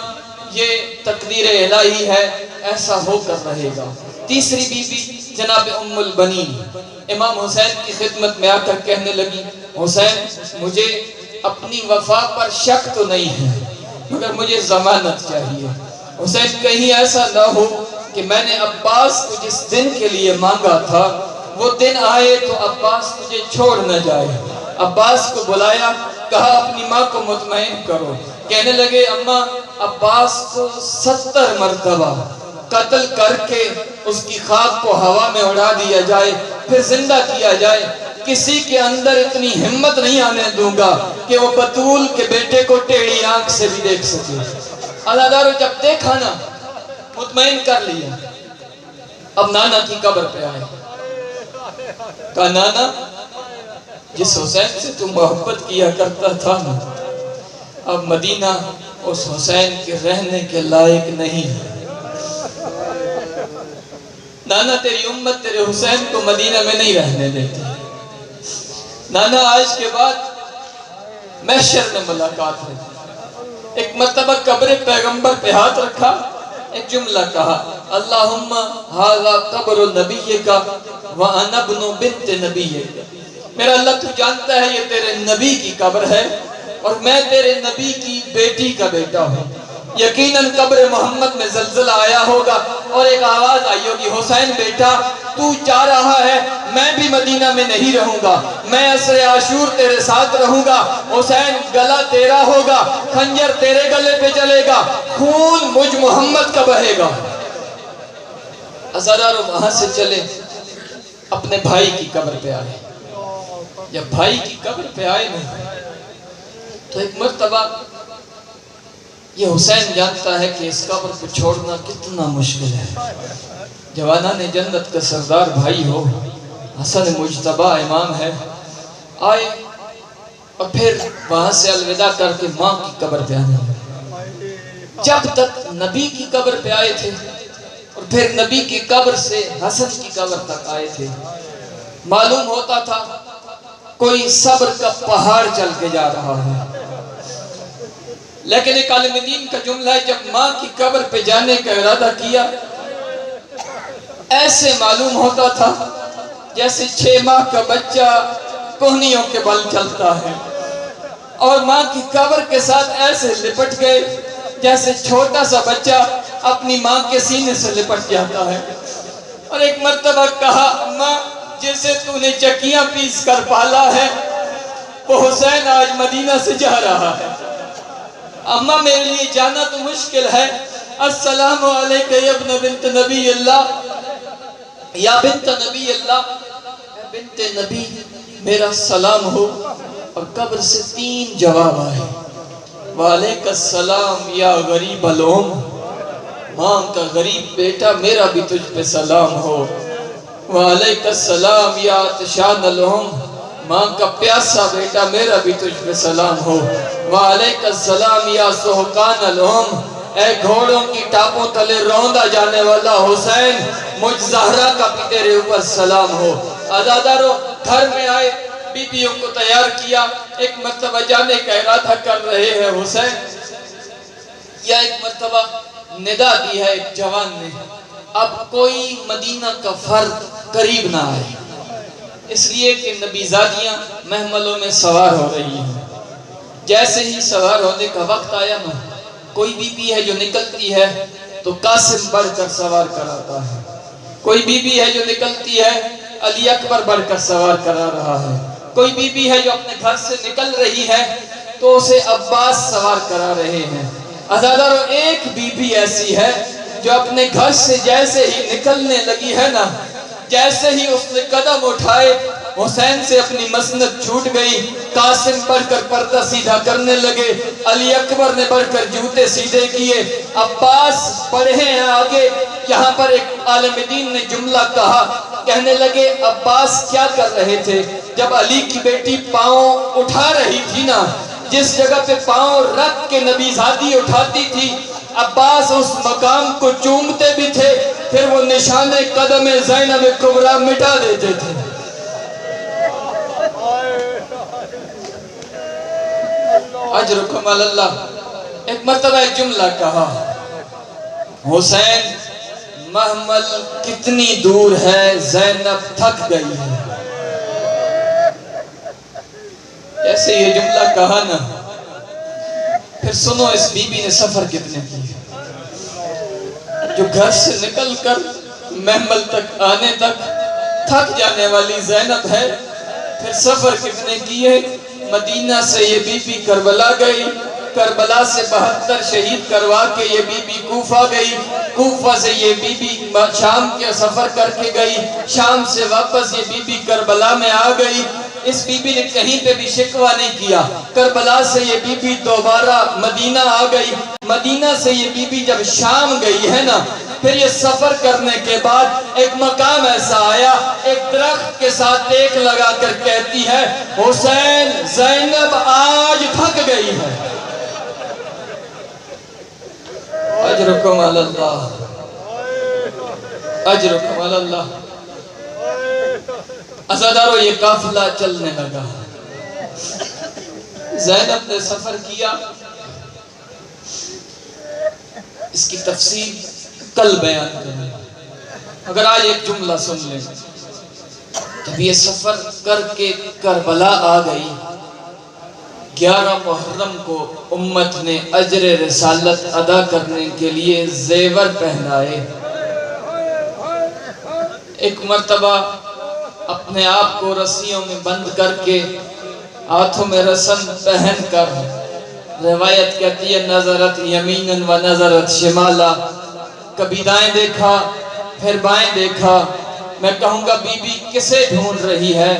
یہ تقدیر الہی ہے، ایسا ہو کر رہے گا. تیسری بی بی جناب ام البنین امام حسین کی خدمت میں آ کر کہنے لگی حسین مجھے اپنی وفا پر شک تو نہیں ہے مگر مجھے ضمانت چاہیے. حسین کہیں ایسا نہ ہو کہ میں نے عباس کو جس دن کے لیے مانگا تھا وہ دن آئے تو عباس تجھے چھوڑ نہ جائے. عباس کو بلایا، کہا اپنی ماں کو مطمئن کرو. کہنے لگے اماں عباس کو 70 مرتبہ قتل کر کے اس کی خاک کو ہوا میں اڑا دیا جائے پھر زندہ کیا جائے. کسی کے اندر اتنی ہمت نہیں آنے دوں گا کہ وہ بطول کے بیٹے کو ٹیڑھی آنکھ سے بھی دیکھ سکے. عزادارو جب دیکھا نا مطمئن کر لیا. اب نانا کی قبر پہ آئے. کہا نانا جس حسین سے تم محبت کیا کرتا تھا نا اب مدینہ اس حسین کے رہنے کے لائق نہیں ہے. نانا تیری امت تیرے حسین کو مدینہ میں نہیں رہنے دیتی. نانا آج کے بعد محشر میں ملاقات ہے. ایک مرتبہ قبر پیغمبر پہ ہاتھ رکھا، ایک جملہ کہا اللہم ھذا قبر نبیک وانا ابن بنت نبیک. میرا اللہ تو جانتا ہے یہ تیرے نبی کی قبر ہے اور میں تیرے نبی کی بیٹی کا بیٹا ہوں. یقیناً قبر محمد میں زلزلہ آیا ہوگا اور ایک آواز آئی ہوگی حسین بیٹا تو جا رہا ہے میں بھی مدینہ میں نہیں رہوں گا، میں عصر عاشور تیرے ساتھ رہوں گا. حسین گلا تیرا ہوگا، خنجر تیرے گلے پہ چلے گا، خون مجھ محمد کا بہے گا. عزاداروں وہاں سے چلے اپنے بھائی کی قبر پہ آئے. جب بھائی کی قبر پہ آئے نا تو ایک مرتبہ یہ حسین جانتا ہے کہ اس قبر کو چھوڑنا کتنا مشکل ہے. جوانان جنت کا سردار بھائی ہو، حسن مجتبی امام ہے، آئے اور پھر وہاں سے الوداع کر کے ماں کی قبر پہ آنے لگے. جب تک نبی کی قبر پہ آئے تھے اور پھر نبی کی قبر سے حسن کی قبر تک آئے تھے، معلوم ہوتا تھا کوئی صبر کا پہاڑ چل کے جا رہا ہے. لیکن ایک عالم دین کا جملہ ہے، جب ماں کی قبر پہ جانے کا ارادہ کیا ایسے معلوم ہوتا تھا جیسے 6 ماہ کا بچہ کوہنیوں کے بل چلتا ہے، اور ماں کی قبر کے ساتھ ایسے لپٹ گئے جیسے چھوٹا سا بچہ اپنی ماں کے سینے سے لپٹ جاتا ہے. اور ایک مرتبہ کہا، اماں جسے تو نے چکیاں پیس کر پالا ہے وہ حسین آج مدینہ سے جا رہا ہے. اماں میرے لیے جانا تو مشکل ہے. السلام علیکہ یا ابن بنت نبی اللہ، یا بنت نبی اللہ، بنت نبی میرا سلام ہو. اور قبر سے 3 جواب آئے. وعلیکم السلام یا غریب الام، ماں کا غریب بیٹا میرا بھی تجھ پہ سلام ہو. وعلیکم السلام یا عطشان الام، ماں کا پیاسا بیٹا میرا بھی تجھ پہ سلام ہو. وعلیکم السلام یا سہقان الام، اے گھوڑوں کی ٹاپوں تلے روندا جانے والا حسین، مجھ زہرا کا بھی تیرے اوپر سلام ہو. عزادارو گھر میں آئے، بیویوں کو تیار کیا، ایک مرتبہ جانے کا ارادہ کر رہے ہیں حسین. یا ایک مرتبہ ندا دی ہے ایک جوان نے، اب کوئی مدینہ کا فرد قریب نہ آئے، اس لیے کہ نبی زادیاں محملوں میں سوار ہو رہی ہیں. جیسے ہی سوار ہونے کا وقت آیا نا، کوئی بی بی ہے جو نکلتی ہے تو قاسم بڑھ کر سوار کراتا ہے، کوئی بی بی ہے جو نکلتی ہے علی اکبر بڑھ کر سوار کرا رہا ہے، کوئی بی بی ہے جو اپنے گھر سے نکل رہی ہے تو اسے عباس سوار کرا رہے ہیں. عزادارو ایک بی بی ایسی ہے جو اپنے گھر سے جیسے ہی نکلنے لگی ہے نا، جیسے ہی اس نے قدم اٹھائے حسین سے اپنی مسند چھوٹ گئی. قاسم بڑھ کر پردہ سیدھا کرنے لگے، علی اکبر نے بڑھ کر جوتے سیدھے کیے، عباس بڑھے ہیں آگے. یہاں پر ایک عالم دین نے جملہ کہا، کہنے لگے عباس کیا کر رہے تھے؟ جب علی کی بیٹی پاؤں اٹھا رہی تھی نا، جس جگہ پہ پاؤں رکھ کے نبی زادی اٹھاتی تھی، عباس اس مقام کو چومتے بھی تھے، پھر وہ نشان قدم زینب کبریٰ مٹا دیتے تھے. اجرکم علی اللہ. ایک مرتبہ ایک جملہ کہا، حسین محمل کتنی دور ہے، زینب تھک گئی ہے. جیسے یہ جملہ کہا نا، پھر سنو اس بی بی نے سفر کتنے کیے. جو گھر سے نکل کر محمل تک آنے تک تھک جانے والی زینب ہے، پھر سفر کتنے کیے. مدینہ سے یہ بی بی کربلا گئی، کربلا سے 72 شہید کروا کے یہ بی بی کوفہ گئی، کوفہ سے یہ بی بی شام کے سفر کر کے گئی، شام سے واپس یہ بی بی کربلا میں آ گئی. اس بی بی نے کہیں پہ بھی شکوہ نہیں کیا. کربلا سے یہ بی بی دوبارہ مدینہ آ گئی. مدینہ سے یہ بی بی جب شام گئی ہے نا، پھر یہ سفر کرنے کے بعد ایک مقام ایسا آیا، ایک درخت کے ساتھ ٹیک لگا کر کہتی ہے، حسین زینب آج تھک گئی ہے. اجرکم علی اللہ، اجرکم علی اللہ. عزادارو یہ قافلہ چلنے لگا. زینب نے سفر کیا، اس کی تفصیل کل بیان کریں. اگر آج ایک جملہ سن لیں، جب یہ سفر کر کے کربلا آ گئی، 11 محرم کو امت نے اجر رسالت ادا کرنے کے لیے زیور پہنائے. ایک مرتبہ اپنے آپ کو رسیوں میں بند کر کے، ہاتھوں میں رسن پہن کر، روایت کہتی ہے نظرت یمیناً و نظرت شمالا، کبھی دائیں دیکھا پھر بائیں دیکھا، میں کہوں گا بی بی کسے ڈھونڈ رہی ہے؟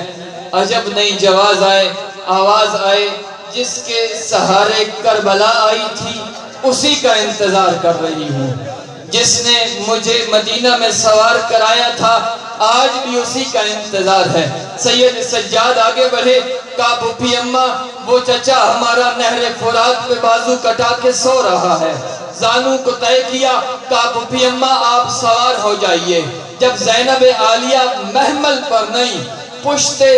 عجب نہیں جواز آئے، آواز آئے، جس کے سہارے کربلا آئی تھی اسی کا انتظار کر رہی ہوں، جس نے مجھے مدینہ میں سوار کرایا تھا آج بھی اسی کا انتظار ہے۔ سید سجاد آگے بڑھے، کہا پھوپھی اماں وہ چچا ہمارا نہر فرات پہ بازو کٹا کے سو رہا ہے۔ زانو کو طے کیا، کہا پھوپھی اماں آپ سوار ہو جائیے۔ جب زینب عالیہ محمل پر نہیں، پشتے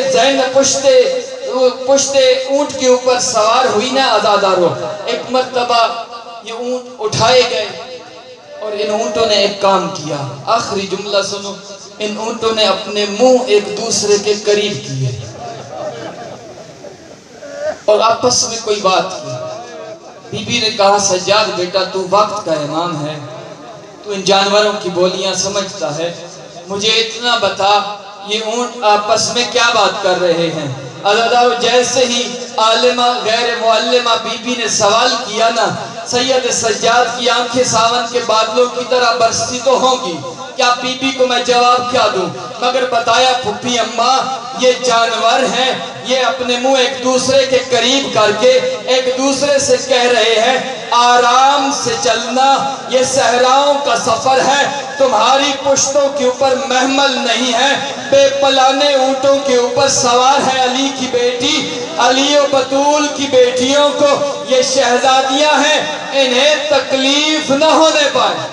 اونٹ کے اوپر سوار ہوئی نا عزادارو، ایک مرتبہ یہ اونٹ اٹھائے گئے اور ان اونٹوں نے ایک کام کیا، آخری جملہ سنو، ان اونٹوں نے اپنے منہ ایک دوسرے کے قریب کیے اور آپس میں کوئی بات کی۔ بی بی نے کہا سجاد بیٹا تو وقت کا امام ہے، تو ان جانوروں کی بولیاں سمجھتا ہے، مجھے اتنا بتا یہ اونٹ آپس میں کیا بات کر رہے ہیں؟ عزادارو جیسے ہی عالمہ غیر معلمہ بی بی نے سوال کیا نا، سید سجاد کی آنکھیں ساون کے بادلوں کی طرح برستی تو ہوں گی، کیا بی بی کو میں جواب کیا دوں؟ مگر بتایا پھوپھی اماں یہ جانور ہیں، یہ اپنے منہ ایک دوسرے کے قریب کر کے ایک دوسرے سے کہہ رہے ہیں آرام سے چلنا، یہ صحراؤں کا سفر ہے، تمہاری پشتوں کے اوپر محمل نہیں ہے، بے پلانے اونٹوں کے اوپر سوار ہے علی کی بیٹی، علی و بطول کی بیٹیوں کو یہ شہزادیاں ہیں، انہیں تکلیف نہ ہونے پائے۔